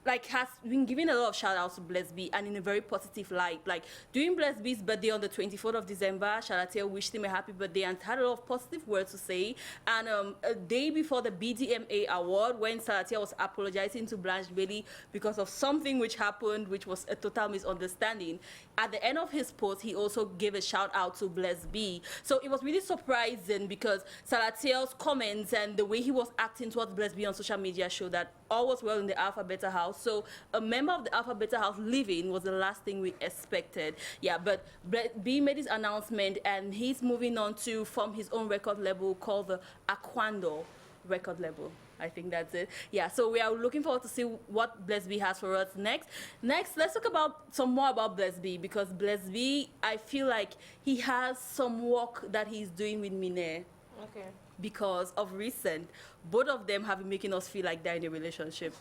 has been giving a lot of shout outs to Blvck, and in a very positive light. Like during Blvck's birthday on the 24th of December, Salatiel wished him a happy birthday and had a lot of positive words to say. And a day before the BDMA award, when Salatiel was apologizing to Blanche Bailey because of something which happened, which was a total misunderstanding, at the end of his post, he also gave a shout out to Blvck. So it was really surprising because Salatiel's comments and the way he was acting towards Blvck on social media showed that all was well in the Alpha Beta house. So a member of the Alpha Beta house leaving was the last thing we expected. Yeah, but Blvck made his announcement and he's moving on to form his own record label called the Aquando record label. I think that's it. Yeah, so we are looking forward to see what Blvck has for us next. Next, let's talk about some more about Blvck, because Blvck, I feel like he has some work that he's doing with Mine. Okay. Because of recent, both of them have been making us feel like they're in a relationship.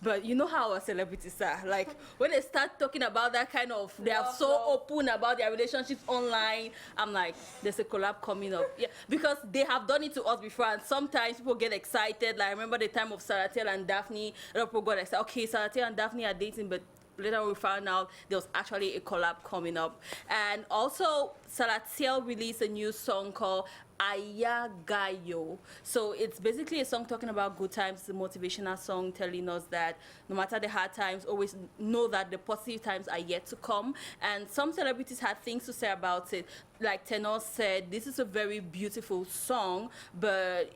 But you know how our celebrities are. Like, when they start talking about that kind of, they are so open about their relationships online, I'm like, there's a collab coming up. Yeah, because they have done it to us before, and sometimes people get excited. Like, I remember the time of Salatiel and Daphne, a lot of people got excited. Okay, Salatiel and Daphne are dating, but later we found out there was actually a collab coming up. And also, Salatiel released a new song called Ayagayo. So it's basically a song talking about good times. It's a motivational song telling us that no matter the hard times, always know that the positive times are yet to come. And some celebrities had things to say about it. Like Tenor said, this is a very beautiful song, but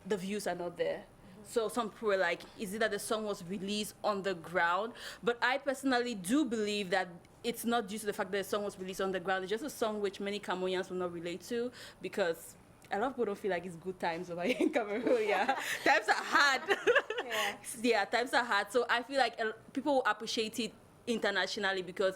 the views are not there. So some people were like, is it that the song was released on the ground? But I personally do believe that it's not due to the fact that the song was released on the ground. It's just a song which many Cameroonians will not relate to, because a lot of people don't feel like it's good times over here in Cameroon. Yeah, times are hard. Yeah, times are hard. So I feel like people will appreciate it internationally, because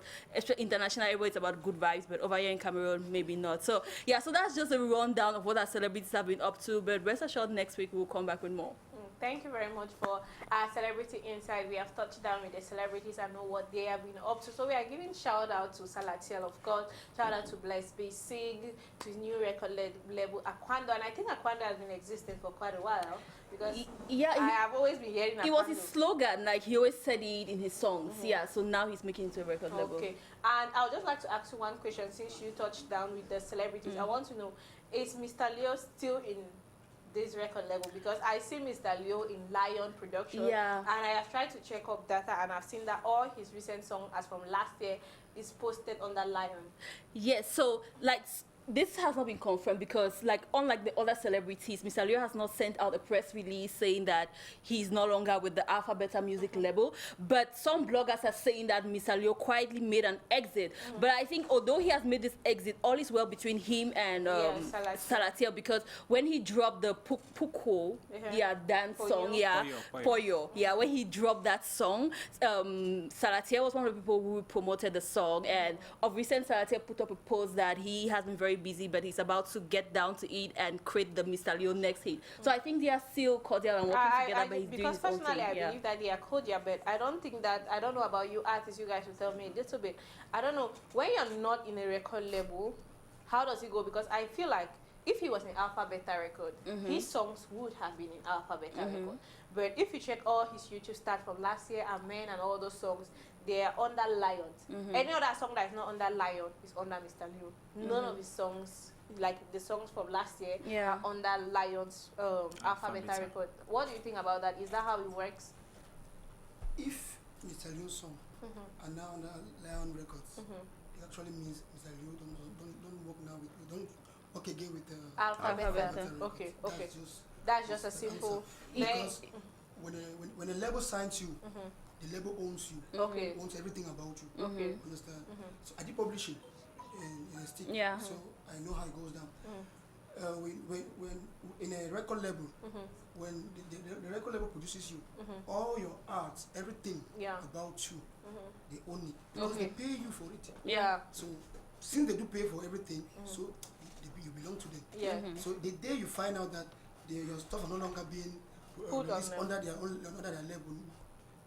internationally it's about good vibes, but over here in Cameroon maybe not. So yeah, so that's just a rundown of what our celebrities have been up to, but rest assured next week we'll come back with more. Thank you very much for our celebrity insight. We have touched down with the celebrities and know what they have been up to. So we are giving shout out to Salatiel, of course, shout out to Blvck, Sig, to his new record label Aquando, and I think Aquando has been existing for quite a while, because I have always been hearing Aquando. It was his slogan, like he always said it in his songs. Yeah, so now he's making it to a record label. Okay, and I would just like to ask you one question since you touched down with the celebrities. I want to know, is Mr. Leo still in this record label? Because I see Mr. Leo in Lion Production, and I have tried to check up data, and I've seen that all his recent songs as from last year is posted under Lion. Yes, so like this has not been confirmed, because like unlike the other celebrities, Mr. Leo has not sent out a press release saying that he's no longer with the Alpha Beta music label, but some bloggers are saying that Mr. Leo quietly made an exit. But I think although he has made this exit, all is well between him and Salatiel, because when he dropped the Puko dance song, Poyo, when he dropped that song, Salatiel was one of the people who promoted the song, and of recent Salatiel put up a post that he has been very busy, but he's about to get down to it and create the Mr. Leo next hit. So I think they are still cordial and working together, but he's doing his own thing. Because personally, I believe that they are cordial, but I don't think that, I don't know about you artists, you guys will tell me a little bit. I don't know, when you're not in a record label, how does it go? Because I feel like if he was in Alpha Beta record, his songs would have been in Alpha Beta record. But if you check all his YouTube start from last year, Amen and all those songs, they are under Lion. Any other song that is not under Lion is under Mr. Leo. None of his songs, like the songs from last year, are under Lion's Alpha Beta record. What do you think about that? Is that how it works? If Mr. Leo's song are now under Lion Records, it actually means Mr. Leo don't work now with, don't work again with the Alpha Beta. Okay. That's just a simple. Because when a label signs you, the label owns you, owns everything about you. Understand? So I did publishing in a stick, so I know how it goes down. When in a record label, when the record label produces you, all your art, everything about you, they own it, because they pay you for it. So since they do pay for everything, so you belong to them. So the day you find out that your stuff are no longer being released under their label,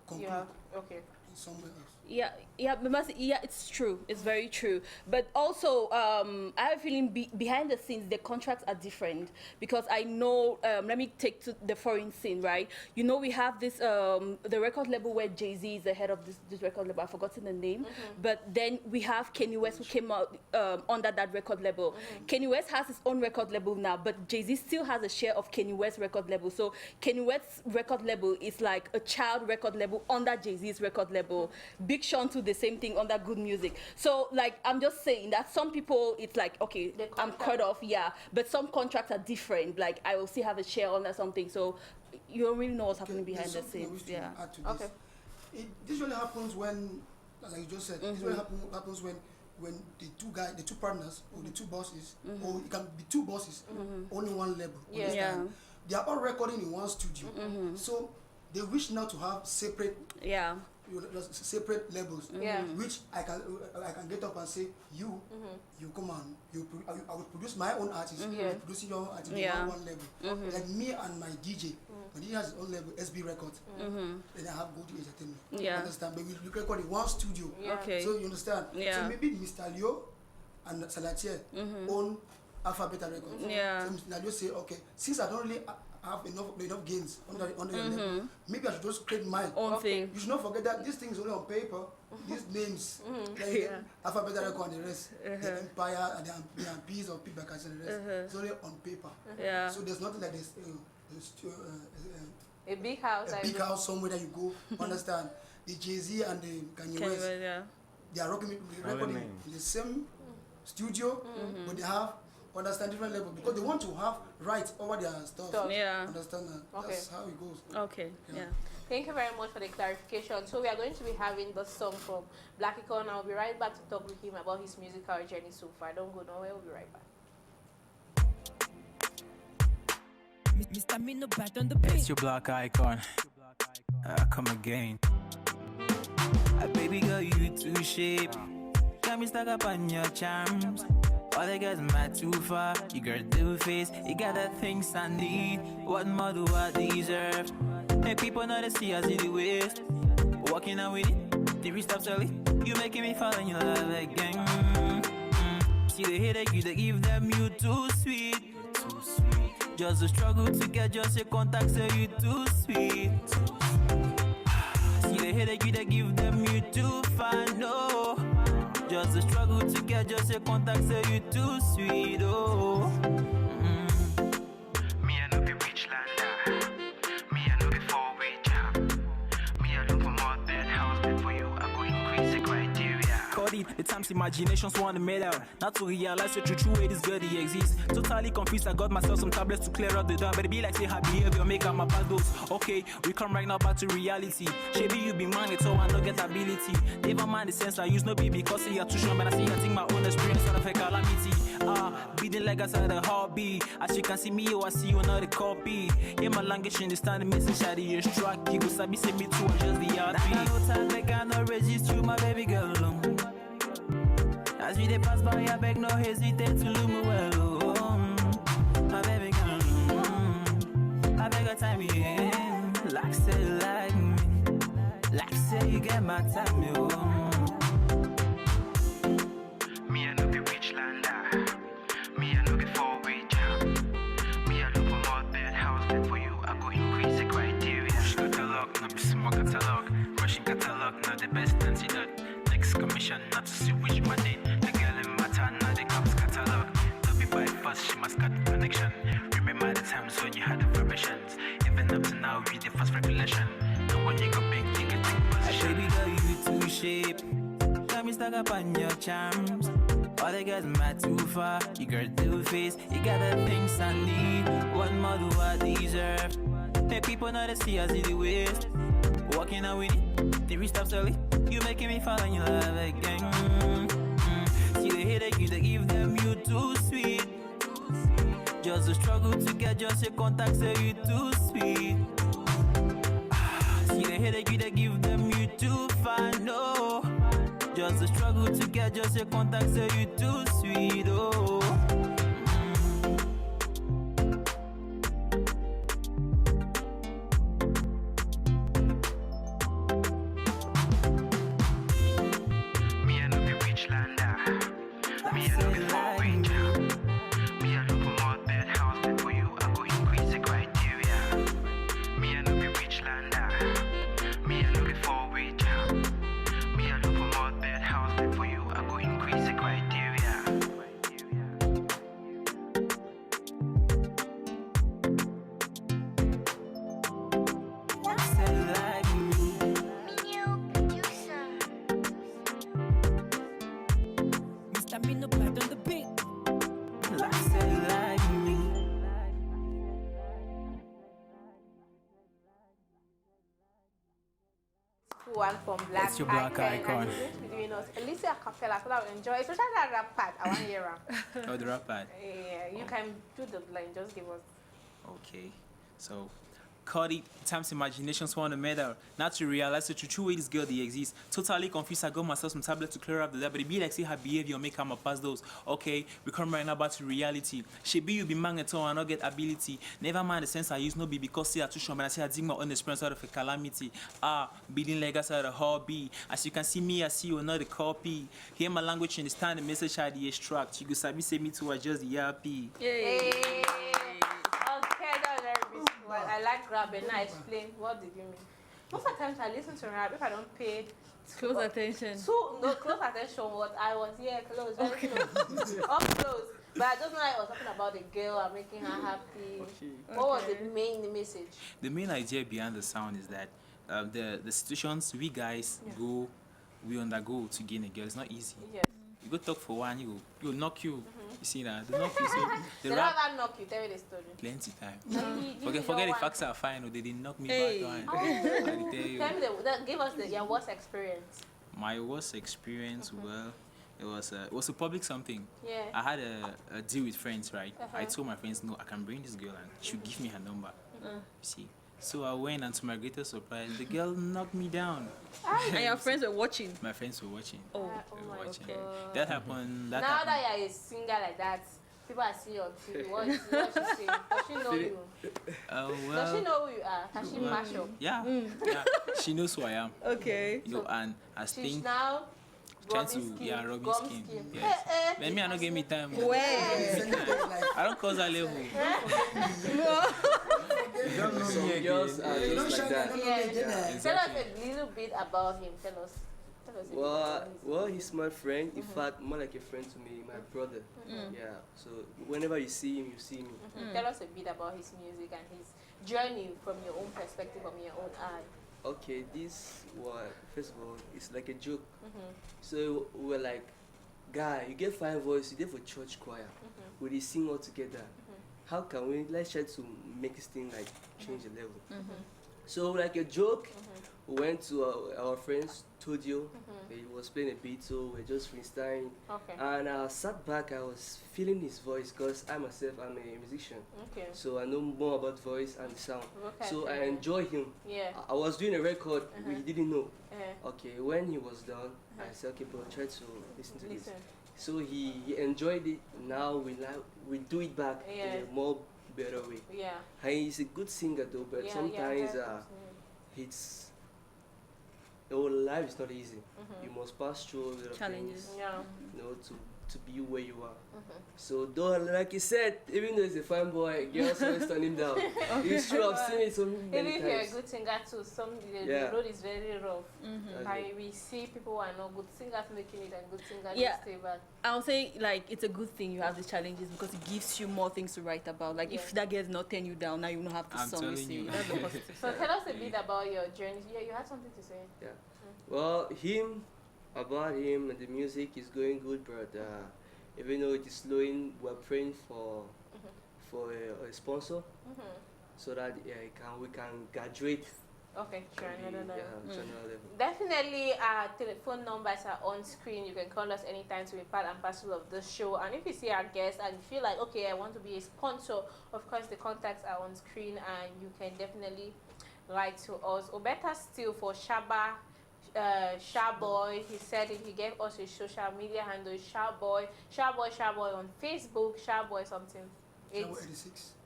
somewhere else. It's true. It's very true. But also, I have a feeling behind the scenes, the contracts are different, because I know, let me take to the foreign scene, right? You know, we have this, the record label where Jay-Z is the head of this record label. I've forgotten the name. But then we have Kanye West, who came out under that record label. Kanye West has his own record label now, but Jay-Z still has a share of Kanye West's record label. So Kanye West's record label is like a child record label under Jay-Z's record label. Big Sean to the same thing under Good Music. So like, I'm just saying that some people, it's like, okay, I'm cut off, but some contracts are different. Like, I will still have a share under something. So you don't really know what's happening behind the scenes. This usually happens when, like you just said, this usually happens when the two partners, or the two bosses, or it can be two bosses, only one label. They are all recording in one studio. So they wish now to have separate separate labels, which I can get up and say, you come on, I will produce my own artist, producing your own artist, one label. Like me and my DJ, my DJ has his own label, SB Records, then I have Go to Entertainment. You understand? But we record in one studio. So you understand? So maybe Mr. Leo and Salatiel own Alpha Beta Records. So Mr. Leo say, okay, since I don't really have enough gains under your level, maybe I should just create my own thing. You should not forget that this thing is only on paper. These names, Alpha Beta Record and the rest, the Empire and the MPs or Blvck and the rest, it's only on paper. So there's nothing like this. A big house. A big house somewhere that you go. Understand? The Jay-Z and the Kanye West, they are recording in the same studio, but they have different level, because they want to have rights over their stuff. Understand that? That's how it goes. Thank you very much for the clarification. So we are going to be having the song from Blvck, and I'll be right back to talk with him about his musical journey so far. Don't go nowhere, we'll be right back. Mr. Me no bad on the beat. It's your black icon. Come again. Baby girl, you too shape. Got me stuck up on your charms. All the guys mad too far. You got the face, you got the things I need. What more do I deserve? Make people know they see us in the waist. Walking out with it, 3 steps early. You making me fall in your love again. See the headache, you they give them, you too sweet. Just a struggle to get just your contact, so you too sweet. See the headache, you they give them, you too fine, no. Just a struggle to get just your contact, so you too sweet, oh. Me I know be rich lander. Me I know be four-way job. Me I look for more bed house, but for you I go increase the criteria. Cody, the times imaginations want to made out. Not to realize the true way this girl they exist. Totally confused, I got myself some tablets to clear up the doubt. But it be like say her behavior make up my bad dose. Okay, we come right now back to reality. Maybe you be man, so I don't get ability. Never mind the sense I use no be because you're too strong. But I see I think my own experience out of a calamity. Beating like I said a hobby. As you can see me, I see you another copy. Yeah, my language understand the message out of your struck. You go sabi say me too, just the RP. I got no time, I got no register my baby girl alone. As we dey pass by, I beg no hesitate to look me well, oh. My baby girl, I beg a time in. Like say like me, like say you get my time, oh. Me I know be rich lander. Me I know be four-way job. Me I look for more bed house, but for you I go increase the criteria. Push catalog, not be small catalog. Russian catalog, not the best antidote. Next commission, not to see which money. The girl in my town, not the cops catalog. Don't be by fast, she must cut the connection. Remember the times when you had the vibrations. Even up to now, we the first revelation. The one you go big, you can take position. Baby girl, you too shape. Got me stuck up on your charms. All the guys mad too far. You got the face, you got the things I need. What more do I deserve? Make people know they see us in the waist. Walking out with it, 3 steps early. You making me fall in your love again. See the headache, you they give them, you too sweet. Just a struggle to get just your contact, so you too sweet. See the headache, you they give them, you too fine, no. Just a struggle to get just your contact, so you too sweet, oh. Me I know be rich lander. Me I know be four-way job. Me I look for more bed house, but for you I go increase the criteria. Me I know be rich lander. Me I know be four-way job. Me I look for more bed house, but for you I go increase the criteria. Say like me. Mr. Me no bad on the beat. Like say like me. One from Black That's your Black Icon. And he's going to be doing us Alicia Capella, so that will enjoy, especially that rap part. I want to hear rap. Oh, the rap part. Yeah, you can do the line, just give us. Okay, so Cody, times imaginations want to matter. Not to realize the true way this girl they exist. Totally confused, I got myself some tablet to clear up the doubt. But it be like say her behavior make her pass those. Okay, we come right now back to reality. She be you be magneto and not get ability. Never mind the sense I use no be because see her too strong, but I say I dig my own experience out of a calamity. Building legacy out of a hobby. As you can see me, I see you another copy. Hear my language, understand the message I the extract. You go sabi say me to adjust the ERP. Hey. Okay, that was very beautiful. I like rap, and now explain what did you mean. Most of the times I listen to rap if I don't pay Close attention. So no close attention. What I was close, very close, up close. But I just know I was talking about the girl and making her happy. What was the main message? The main idea behind the sound is that the situations we guys we undergo to gain a girl. It's not easy. Yes. You go talk for one, you knock you. You see that? They knock you. So they never knock you. Tell me the story. Plenty time. Forget the facts are fine. Or they didn't knock me back on. Oh. I tell you. Tell me give us your worst experience. My worst experience, well, It was a public something. Yeah. I had a deal with friends, right? Uh-huh. I told my friends, no, I can bring this girl and she'll give me her number. You see. So I went, and to my greatest surprise, the girl knocked me down. And your friends were watching. My friends were watching. Oh. Oh They were my watching. God. That happened. Now that you're a singer like that, people are seeing you on TV. What she saying? Does she know you? Does she Well, know who you are? Has she mash up? yeah, yeah. She knows who I am. Okay. You know, and as She's things now trying to rubbing skin, rubbing gum skin. skin. Yes. Eh, Let me, I don't give me time. Where? I don't cause a level. You don't know me Some again. girls are You don't just like shine that. Yeah. Tell us a little bit about him. Tell us. Tell us a bit about him. Well, he's my friend. In fact, more like a friend to me, my brother. Yeah. So whenever you see him, you see me. Tell us a bit about his music and his journey from your own perspective, from your own eye. Okay, this was first of all, it's like a joke. So we were like, guy, you get fine voice, you there for church choir. We sing all together. How can we let's try to make this thing like change the level? So like a joke, we went to our friend's studio. He was playing a beat, so we're just freestyling. Okay. And I sat back, I was feeling his voice because I myself am a musician. Okay. So I know more about voice and sound. Okay. So I enjoy him. Yeah. I was doing a record, we didn't know. Uh, Okay, when he was done, I said, okay, bro, try to listen to this. listen. So he enjoyed it. Now we do it back Yeah. in a more better way. Yeah. And he's a good singer though, but Yeah, sometimes yeah, it's our life is not easy. You must pass through a lot of Challenges. things, Yeah. you know, to be where you are. So though, like you said, even though he's a fine boy, girls always turn him down. It's true, I've seen it so Even many if you're a times. good singer too, the Yeah. road is very rough. That's And it. we see people who are not good singers making it and good singers Yeah. just stay back. I'll say like it's a good thing you have these challenges because it gives you more things to write about. Like if Yeah. that girl's not turn you down, now you don't have to I'm song. telling See, you. that's the positive So side. tell us a bit about your journey. Yeah, you had something to say. Well, about him and the music is going good, but even though it is slowing, we're praying for a sponsor so that we can graduate. Okay, sure. to No. the, to another level. Definitely, our telephone numbers are on screen. You can call us anytime to be part and parcel of the show. And if you see our guests and you feel like, okay, I want to be a sponsor, of course, the contacts are on screen and you can definitely write to us. Or better still, for Chiaboy, he said it. He gave us his social media handle, Chiaboy on Facebook, Chiaboy something.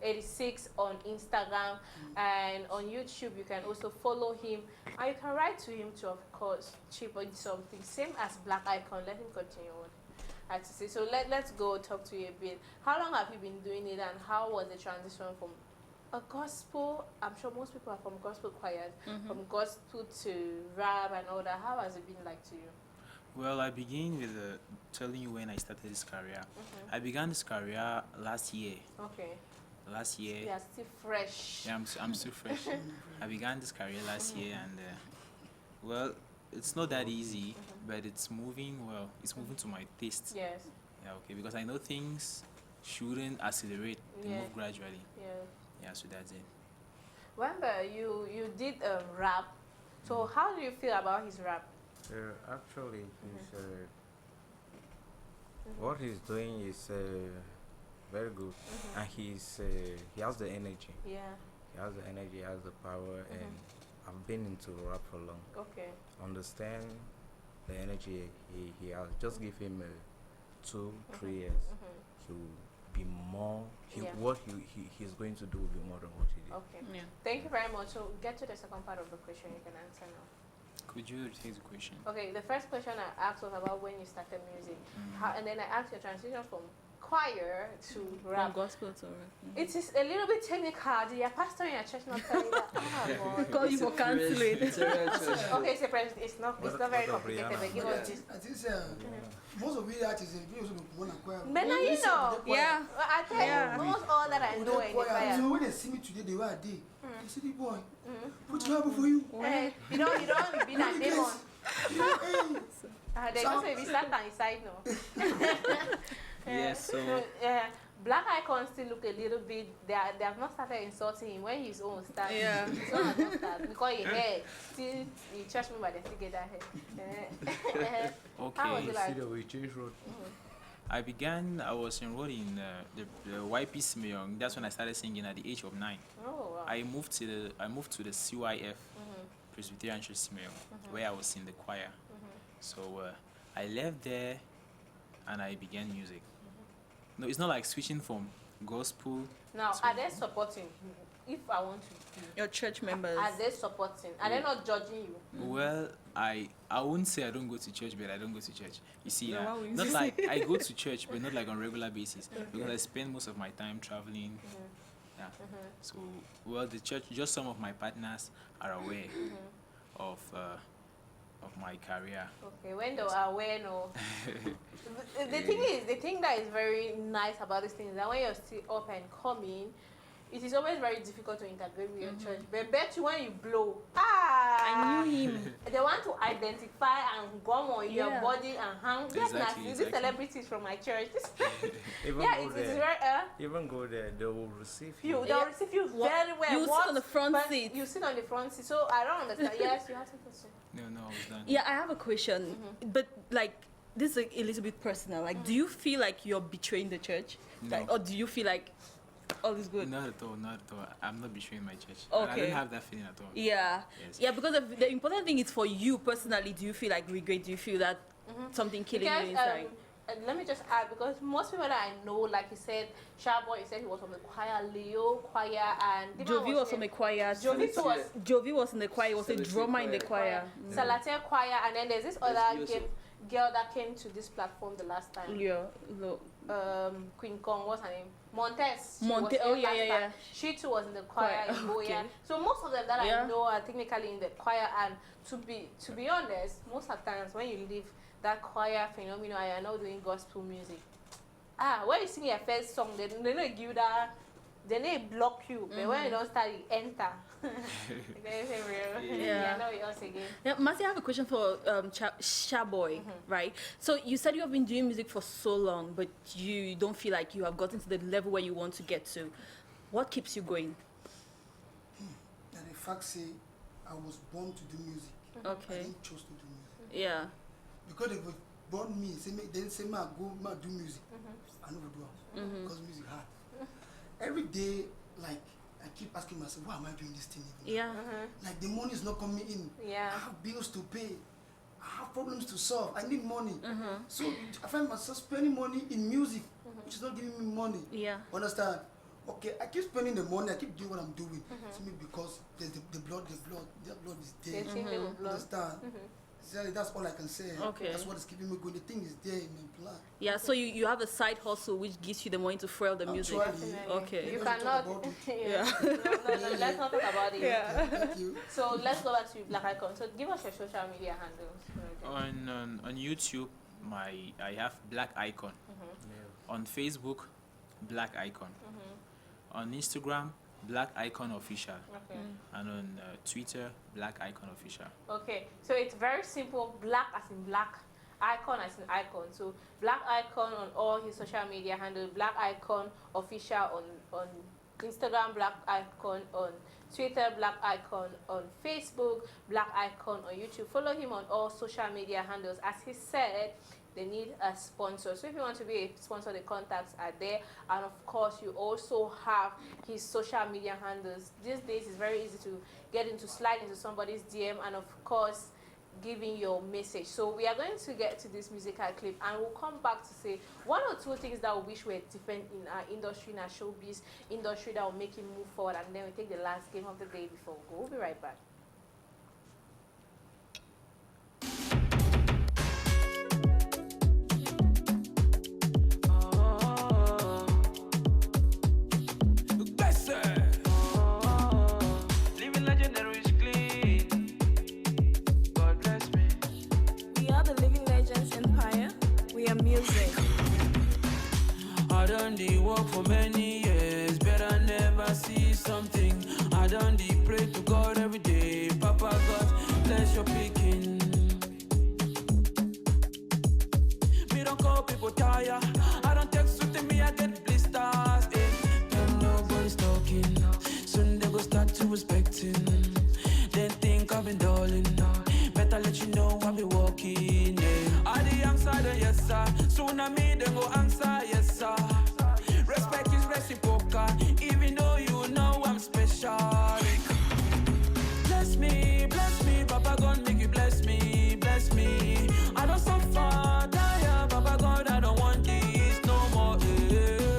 86 on Instagram, and on YouTube you can also follow him, and you can write to him to, of course, Chiaboy something same as Black Icon. Let him continue on. I have to say. So let's go talk to you a bit. How long have you been doing it, and how was the transition from a gospel? I'm sure most people are from gospel choirs, from gospel to rap and all that. How has it been like to you? Well, I begin with telling you when I started this career. I began this career last year. Okay. Last year. You are still fresh. Yeah, I'm still fresh. I began this career last year, and well, it's not that easy, but it's moving well. It's moving to my taste. Yes. Yeah, okay, because I know things shouldn't accelerate; they Yeah. move gradually. Yeah. Yeah, so that's it. Remember, you did rap. So how do you feel about his rap? Actually, what he's doing is very good, and he has the energy. Yeah. He has the energy, he has the power, and I've been into rap for long. Okay. Understand the energy he has. Just give him 2-3 years. He'll be more. Yeah. What he's going to do will be more than what he did. Okay. Yeah. Thank you very much. So get to the second part of the question. You can answer now. Could you repeat the question? Okay. The first question I asked was about when you started music, and then I asked your transition from choir to From rap. gospel to rap. It is a little bit technical. Did your pastor in your church not tell you that? Oh, Call you for canceling. okay, it's a it's not very What of complicated. Rihanna? But give us this. I think most of it artists they also want to choir. But now you know. Yeah. Well, I tell you, almost all that I know in the choir. So when they see me today, they were a day. They say, the boy, put your elbow for you. Hey, you don't be that demon. Hey. They also be stand on his side now. Yes, so yeah. Black icons still look a little bit. They have not started insulting him when his own starts. Yeah. His own has not started because he hair still the church member they still get that hair. How was Okay. it like? See the way change road. I was enrolled in the YP Smeyong. That's when I started singing at the age of 9. Oh wow. I moved to the CYF, Presbyterian Church Smeyong, where I was in the choir. So I left there and I began music. No, it's not like switching from gospel. Now, So- are they supporting? If I want to do, Your church members. are they supporting? Are they not judging you? Well, I wouldn't say I don't go to church, but I don't go to church. You see, No, why would you not say? like I go to church, but not like on regular basis because I spend most of my time traveling. Yeah. So, well, the church, just some of my partners are aware of my career. Okay, when they are aware, no. The thing is, the thing that is very nice about this thing is that when you're still up and coming, it is always very difficult to integrate with your church. But bet you when you blow, I knew him. they want to identify and gum on your Yeah. body and hang. Exactly, Yes, these exactly. celebrities from my church. Even Yeah, go it is there. very. Even go there, they will receive you. They'll receive you very well. You sit What? on the front But seat. You sit on the front seat. So I don't understand. Yes, you have something to say. No, I was done. Yeah, I have a question, but like this is a little bit personal. Like, do you feel like you're betraying the church, No. like, or do you feel like all is good? Not at all, not at all. I'm not betraying my church. And I Okay. don't have that feeling at all. Yeah, Yes. yeah. Because the important thing is for you personally. Do you feel like regret? Do you feel that something killing you inside? Let me just add, because most people that I know, like you said, Chiaboy, you said he was from the choir, Leo choir, and Jovi was on the choir. Jovi too was Jovi was in the choir. He was a Celestine drummer in the choir. choir. Salatia choir, and then there's this other Yusuf. girl that came to this platform the last time. Yeah, no. Queen Kong, what's her name? Montez. She Monte- was oh, here yeah, last yeah, time. yeah. She too was in the choir Choir, in Boya. okay. So most of them that Yeah. I know are technically in the choir, and to be honest, most of the times when you leave that choir phenomenon and you're not doing gospel music, when you sing your first song, they don't give you that. They need block you, but when you don't start, you enter. Very real. Yeah. I know it else again. Yeah, Masi, I have a question for Chiaboy, right? So you said you have been doing music for so long, but you don't feel like you have gotten to the level where you want to get to. What keeps you going? And the fact say I was born to do music. I Okay. didn't choose to do music. Yeah. Because they were born me, say me, then say me I go ma do music. I never do it because music hard. Every day, like I keep asking myself, why am I doing this thing? Even? Yeah. Like the money is not coming in. Yeah. I have bills to pay. I have problems to solve. I need money. So I find myself spending money in music, which is not giving me money. Yeah. Understand? Okay, I keep spending the money. I keep doing what I'm doing. Simply because there's the blood is They there. think they will block. Understand? So that's all I can say. Okay. That's what is keeping me going. The thing is there in my blood. Yeah, so you have a side hustle which gives you the money to fuel the music. Actually, Okay. You let's cannot. talk about it. Yeah. No, let's not talk about it. Thank you. So let's go back to Black Icon. So give us your social media handles. On YouTube, I have Black Icon. On Facebook, Black Icon. On Instagram, Black Icon Official. Okay. And on Twitter, Black Icon Official. Okay. So it's very simple. Black as in black. Icon as in icon. So Black Icon on all his social media handles. Black Icon Official on Instagram. Black Icon on Twitter. Black Icon on Facebook. Black Icon on YouTube. Follow him on all social media handles. As he said, they need a sponsor. So if you want to be a sponsor, the contacts are there. And of course, you also have his social media handles. These days, it's very easy to get into, slide into somebody's DM, and of course, giving your message. So we are going to get to this musical clip, and we'll come back to say one or two things that we wish were different in our industry, in our showbiz industry, that will make it move forward. And then we take the last game of the day before we go. We'll be right back. Living legendary is clean. God bless me. We are the living legends empire. We are music. I done the work for many years, but I never see something. I done the pray to God every day. Papa God, bless your picking. Me don't call people tire. I don't text with me, I get blister. Soon I me them go answer yes sir. Respect is reciprocal, even though you know I'm special. Bless me, Papa God make you bless me, bless me. I don't suffer, tire, Papa God, I don't want this no more.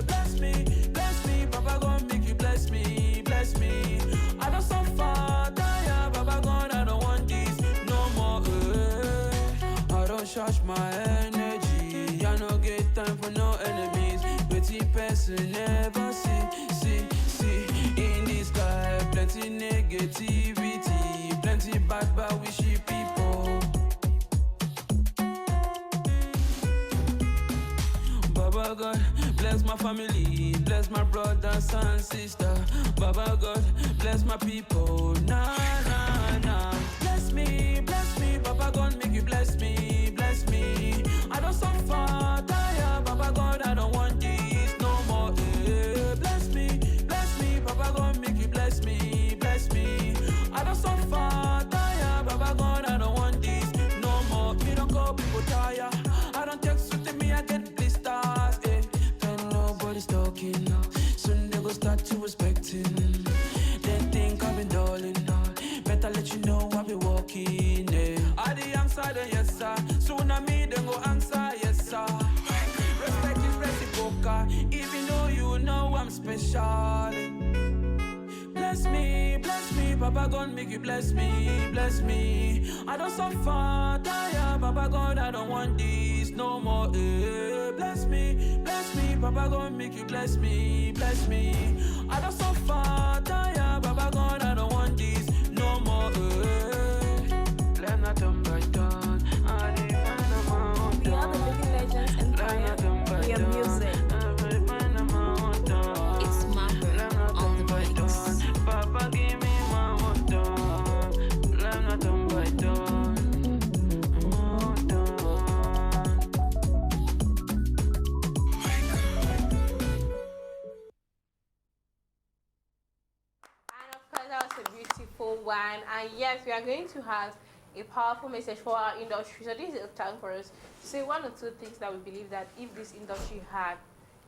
Bless me, Papa God make you bless me, bless me. I don't suffer, tire, Papa God, I don't want this no more. I don't charge my energy, I no get time for no enemies. Pretty person never see in this guy plenty negativity, plenty bad wishy people. Baba God, bless my family, bless my brothers and sisters. Baba God, bless my people, nah. Bless me, Baba God, make you bless me, bless me. I don't suffer, tire, Baba God, I don't want this no more. Bless me, Baba God, make you bless me, bless me. I don't suffer, tire, Baba God, I don't want this no more. Me don't go people tire, I don't take suit to me, I get blisters. When nobody's talking, soon they go start to respecting. They think I've been darling, better let you know I've been walking. I the answer then yes sir, soon I me then go answer yes sir. Respect is reciprocal, even though you know I'm special. Bless me, Papa God make you bless me, bless me. I don't suffer, tire, Papa God, I don't want this no more. Bless me, Papa God make you bless me, bless me. I don't suffer, tire, Papa God, I don't want this no more. Let not turn by turn, I depend on my own. We are the living legends empire. We are music. It's Margaret on the breaks. Papa give me my own turn. Let not turn by turn. And of course, that was a beautiful one. And yes, we are going to have a powerful message for our industry. So this is a time for us to say one or two things that we believe that if this industry had,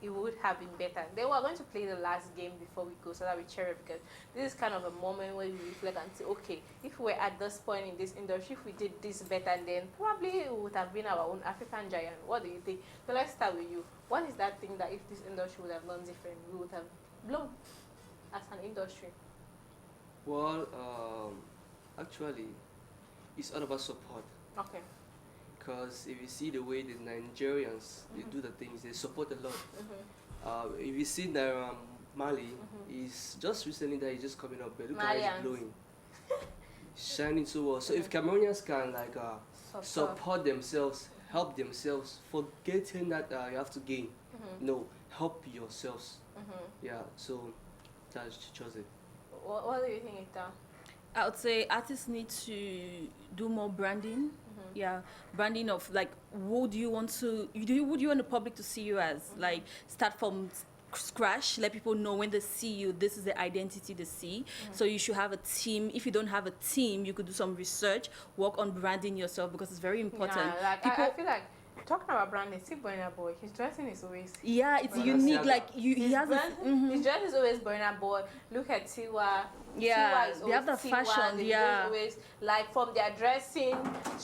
it would have been better. Then we're going to play the last game before we go so that we share it, because this is kind of a moment where we reflect and say, okay, if we were at this point in this industry, if we did this better, then probably it would have been our own African giant. What do you think? So let's start with you. What is that thing that if this industry would have done different, we would have blown as an industry? Well, actually, it's all about support. Okay. Because if you see the way the Nigerians they do the things, they support a lot. If you see that Mali is just recently that he's just coming up, but look how he's blowing, shining so well. So if Cameroonians can like support themselves, help themselves, forgetting that you have to gain, no, help yourselves. Yeah, so that's chose it. What do you think, Ita? I would say artists need to do more branding. Yeah, branding of like, would you want the public to see you as? Like, start from scratch, let people know when they see you, this is the identity they see. So you should have a team. If you don't have a team, you could do some research, work on branding yourself, because it's very important. Yeah, like, I feel like talking about branding, see Burna Boy, his dressing is always it's unique. Like he has his dress is always Burna Boy. Look at Tiwa. Yeah, Tiwa is they have the Tiwa. fashion. They Yeah, always like from their dressing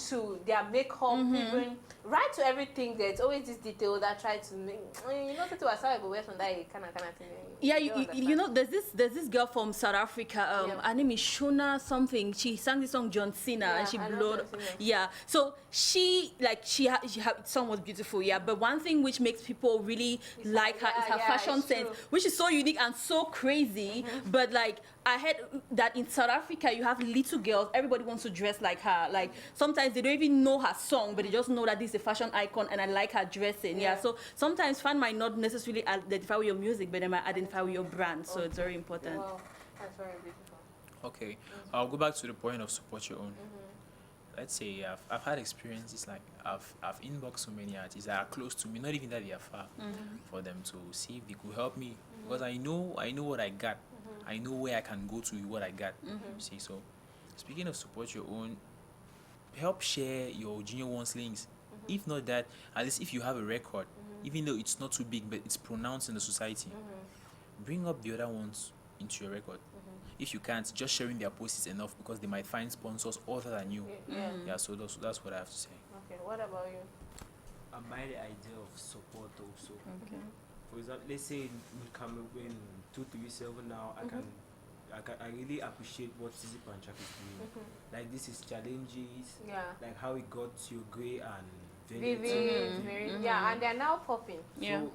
to their makeup, even right to everything. There's always this detail that try to make Tiwa sorry but wear from that kind of thing. Yeah, you know, there's this girl from South Africa. Her name is Shona something. She sang the song John Cena, and she blew. Yeah, so she her song was beautiful. Yeah, but one thing which makes people really like her is her fashion sense, which is so unique and so crazy. But like, I heard that in South Africa you have little girls. Everybody wants to dress like her. Like sometimes they don't even know her song, but they just know that this is a fashion icon, and I like her dressing. Yeah, so sometimes fans might not necessarily identify with your music, but they might identify with your brand. So it's very important. Wow, that's very beautiful. Okay, I'll go back to the point of support your own. Let's say I've had experiences like I've inboxed so many artists that are close to me, not even that they are far, for them to see if they could help me, because I know what I got. I know where I can go to with what I got. See, so speaking of support your own, help share your junior ones links. If not that, at least if you have a record, even though it's not too big, but it's pronounced in the society. Bring up the other ones into your record. If you can't, just sharing their posts is enough because they might find sponsors other than you. Yeah, so that's what I have to say. Okay, what about you? I buy the idea of support also. Okay. For example, let's say we come in 237 now, I really appreciate what Sisi Panchak is doing. Like this is challenges, like how he got your Grey and Vivi, yeah, and they're now popping. So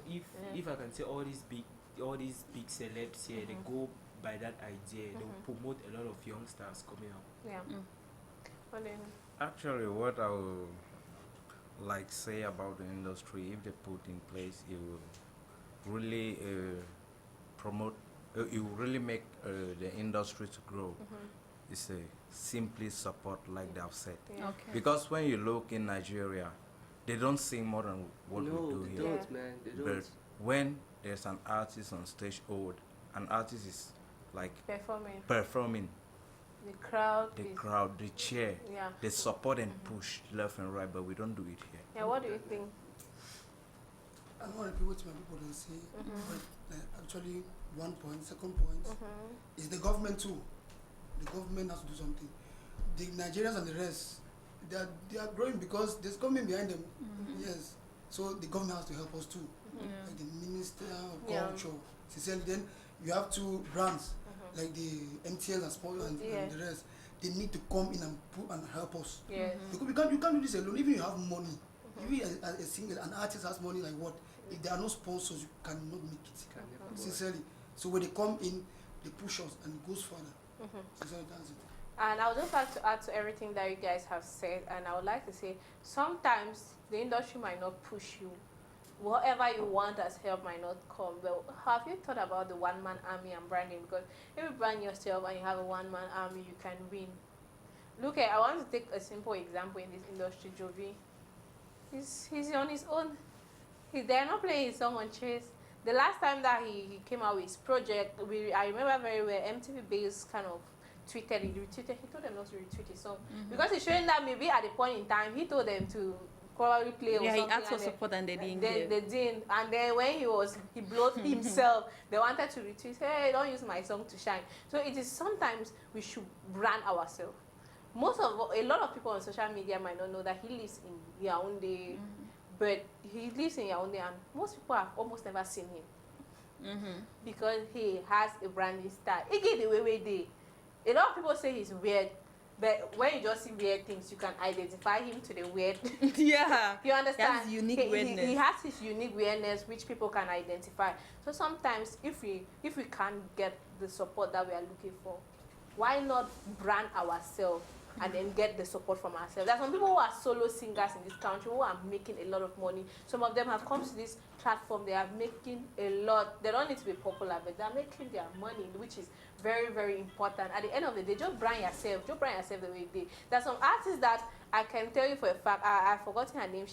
if I can say all these big celebs here, they go by that idea, they will promote a lot of youngsters coming up. Yeah. What do you Actually, what I would like say about the industry, if they put in place, it will really promote. It will really make the industry to grow. It's a simply support, like they have said. Okay. Because when you look in Nigeria, they don't sing more than what we do they here. don't, man. They don't. But when there's an artist on stage, or an artist is like performing, the crowd, they cheer, they support and push left and right, but we don't do it here. Yeah, what do you think? I don't want to repeat what my people don't say, but actually, one point, second point, is the government too. The government has to do something. The Nigerians and the rest, they are growing because there's government behind them. Yes, so the government has to help us too. Like the Minister of Culture, sincerely. Then you have two brands like the MTL and Sport and the rest. They need to come in and help us. Because you can't do this alone. Even you have money, even a single an artist has money like what? If there are no sponsors, you cannot make it. Sincerely. So when they come in, they push us and it goes further. Sincerely, that's it. And I would just like to add to everything that you guys have said, and I would like to say sometimes the industry might not push you. Whatever you want as help might not come. But have you thought about the one-man army and branding? Because if you brand yourself and you have a one-man army, you can win. Look, I want to take a simple example in this industry. Jovi, he's on his own. They're not playing his song on Chase. The last time that he came out with his project, I remember very well, MTV Base kind of tweeted, he told them not to retweet his song. Because he's showing that maybe at the point in time, he told them to probably play or something. Yeah, he asked for support and they didn't. They didn't. And then when he blowed himself, they wanted to retweet, hey, don't use my song to shine. So it is sometimes we should brand ourselves. A lot of people on social media might not know that he lives in Yaoundé, but he lives in Yaoundé, and most people have almost never seen him because he has a branding style. He get the way they. A lot of people say he's weird, but when you just see weird things, you can identify him to the weird. Yeah. You understand? He has unique weirdness. He has his unique weirdness, which people can identify. So sometimes, if we can't get the support that we are looking for, why not brand ourselves and then get the support from ourselves? There are some people who are solo singers in this country who are making a lot of money. Some of them have come to this platform. They are making a lot. They don't need to be popular, but they are making their money, which is very, very important. At the end of the day, just brand yourself. Just brand yourself the way you did. There are some artists that I can tell you for a fact. I've forgotten her name.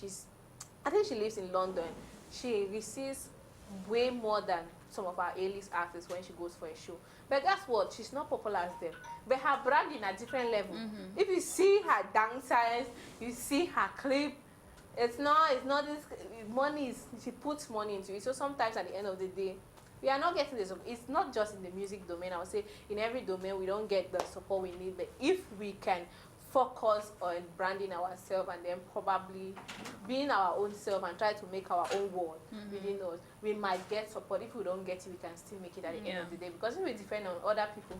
I think she lives in London. She receives way more than some of our A-list artists when she goes for a show. But guess what? She's not popular as them. But her branding at different level. If you see her dancers, you see her clip, it's not this money she puts money into it. So sometimes at the end of the day, we are not getting this. It's not just in the music domain. I would say in every domain we don't get the support we need. But if we can focus on branding ourselves and then probably being our own self and try to make our own world within us, we might get support. If we don't get it, we can still make it at the end of the day. Because if we depend on other people,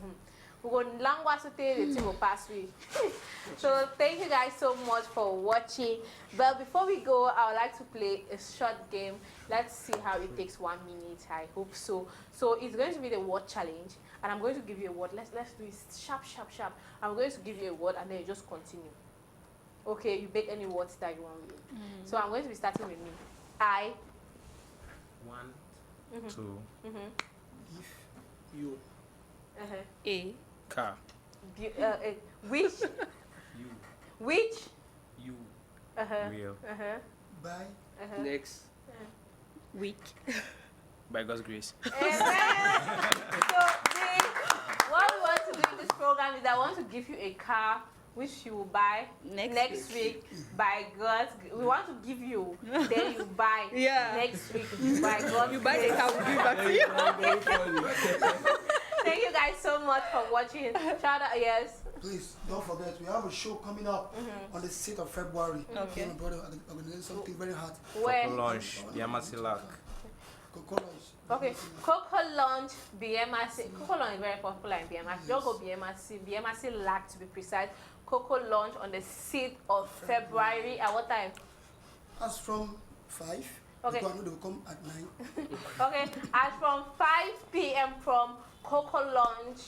we go language to the thing will pass we. So thank you guys so much for watching. But before we go, I would like to play a short game. Let's see how it takes 1 minute. I hope so. So it's going to be the word challenge, and I'm going to give you a word. Let's do it sharp. I'm going to give you a word, and then you just continue. Okay, you pick any words that you want with it. So I'm going to be starting with me. I. 1, 2. If you. A. Car. Which. You. Which. You. Real. Bye. Next. Week. By God's grace. Amen. So what we want to do in this program is I want to give you a car which you will buy next week. By God's, we want to give you, then you buy next week. By God's, you buy the car, we'll give it back to you. Thank you guys so much for watching. Shout out, yes. Please don't forget, we have a show coming up on the 6th of February. Okay. My brother organizing something very hard. Where? Coco Lunch, Yamasilak. Coco Lunch. Okay, Coco Lunch, BMRC. Coco Lunch is very popular in BMRC. Don't go BMRC lack to be precise. Coco Lunch on the 6th of February. At what time? As from 5. Okay. Because I know they will come at 9. Okay, as from 5 p.m. from Coco Lunch,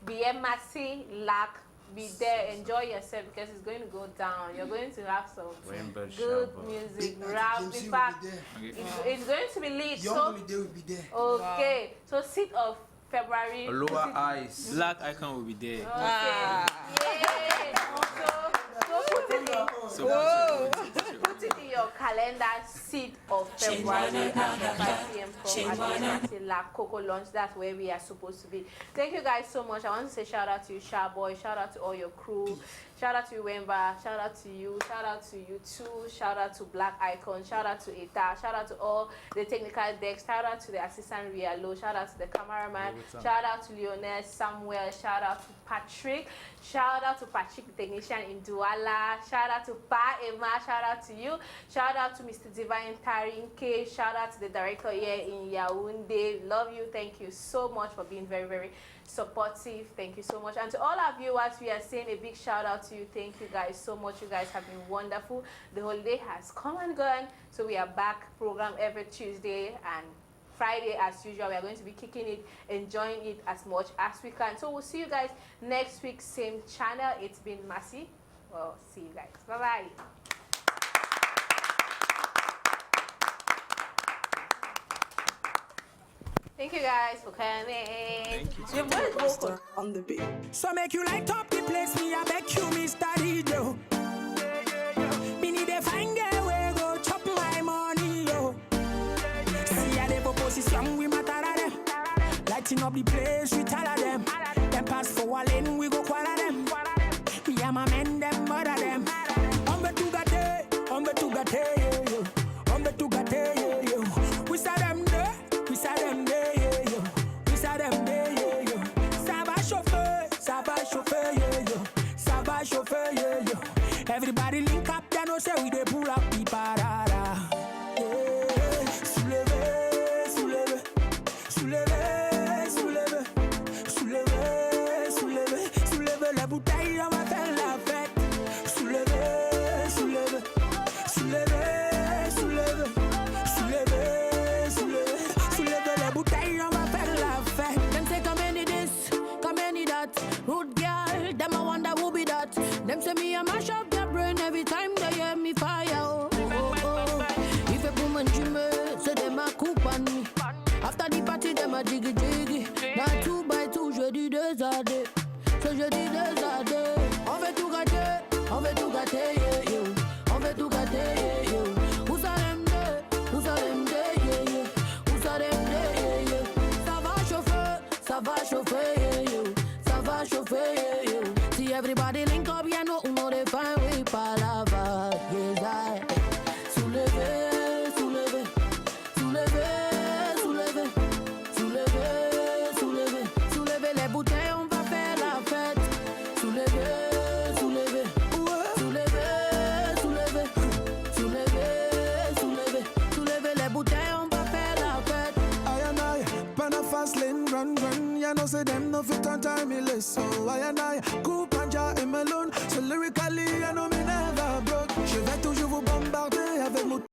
BMRC lack. Be there, enjoy yourself because it's going to go down. You're going to have some good music, rap. In fact, it's going to be lit. Young Holiday will be there. Okay, so 6th of February. Lower Eyes. Black Icon will be there. Okay. Yay. So put it in your calendar, 6th of February at 5 p.m. from La Coco Lunch. That's where we are supposed to be. Thank you guys so much. I want to say shout out to you, Chiaboy. Shout out to all your crew. Shout out to you, Wemba. Shout out to you. Shout out to you too. Shout out to Black Icon. Shout out to Eta. Shout out to all the technical decks. Shout out to the assistant Rialo. Shout out to the cameraman. Shout out to Lionel, Samuel. Shout out to Patrick. Shout out to Patrick, the technician in Douala. Shout out to Pa Emma. Shout out to you. Shout out to Mr. Divine Tarinke. Shout out to the director here in Yaoundé. Love you. Thank you so much for being very, very supportive. Thank you so much. And to all our viewers, we are saying a big shout out to you. Thank you guys so much. You guys have been wonderful. The holiday has come and gone. So we are back program every Tuesday and Friday as usual. We are going to be kicking it, enjoying it as much as we can. So we'll see you guys next week, same channel. It's been Mercy. Well, see you guys. Bye-bye. Thank you guys for coming. Thank you. Your voice vocal. On the beat. So make you light up the place, me I beg you, Mr. DJ. Me need a fine girl where go chop my money, yo. See a devil position, we matter them. Lighting up the place, we tell them. Them pass for a lane, we go quarter them. Me and my men, them murder them. Ombe tu gate, yo. Ombe tu gate, yo. We saw them there, we saw them there, yo. We saw them there, yo. Ça va chauffer, yo. Ça va chauffer, yo. Everybody link up, they know say we dey pull up the parada. Yeah. Soulevez, soulevez, soulevez, soulevez, soulevez, soulevez, soulevez la bouteille, on va faire la fête. Soulevez, soulevez, soulevez, soulevez, soulevez, soulevez, soulevez la bouteille, on va faire la fête. Them say come any this, come any that. Rude girl, them I wonder who be that. Them say me a mash up their brain every time they hear me fire. Oh, oh, oh. If a woman dream say them a coop on me. After the party, them a jiggy jiggy. Now 2 by 2, je dis 2 à 2. So je dis 2 à 2. On veut tout gâter, yeah, yo. On veut tout gâter, yeah, yo. Who saw them there, yeah, yeah. Who saw them there, yeah, yeah. Ça va chauffer, yeah, yo. Ça va chauffer, yeah, yo. See everybody link up, yeah, no, they find we palava, yes, I. Soulevez, soulevez, soulevez, soulevez, soulevez, soulevez, soulevez les bouteilles, on va faire la fête. Soulevez, soulevez, soulevez, soulevez, soulevez, soulevez, soulevez les bouteilles, on va faire la fête. I and I, pan a fast lane, run. You know, say them no fit on time, me listen. So I and I, coupe and jar in my lune. So lyrically, you know me never broke. Je vais toujours vous bombarder avec mon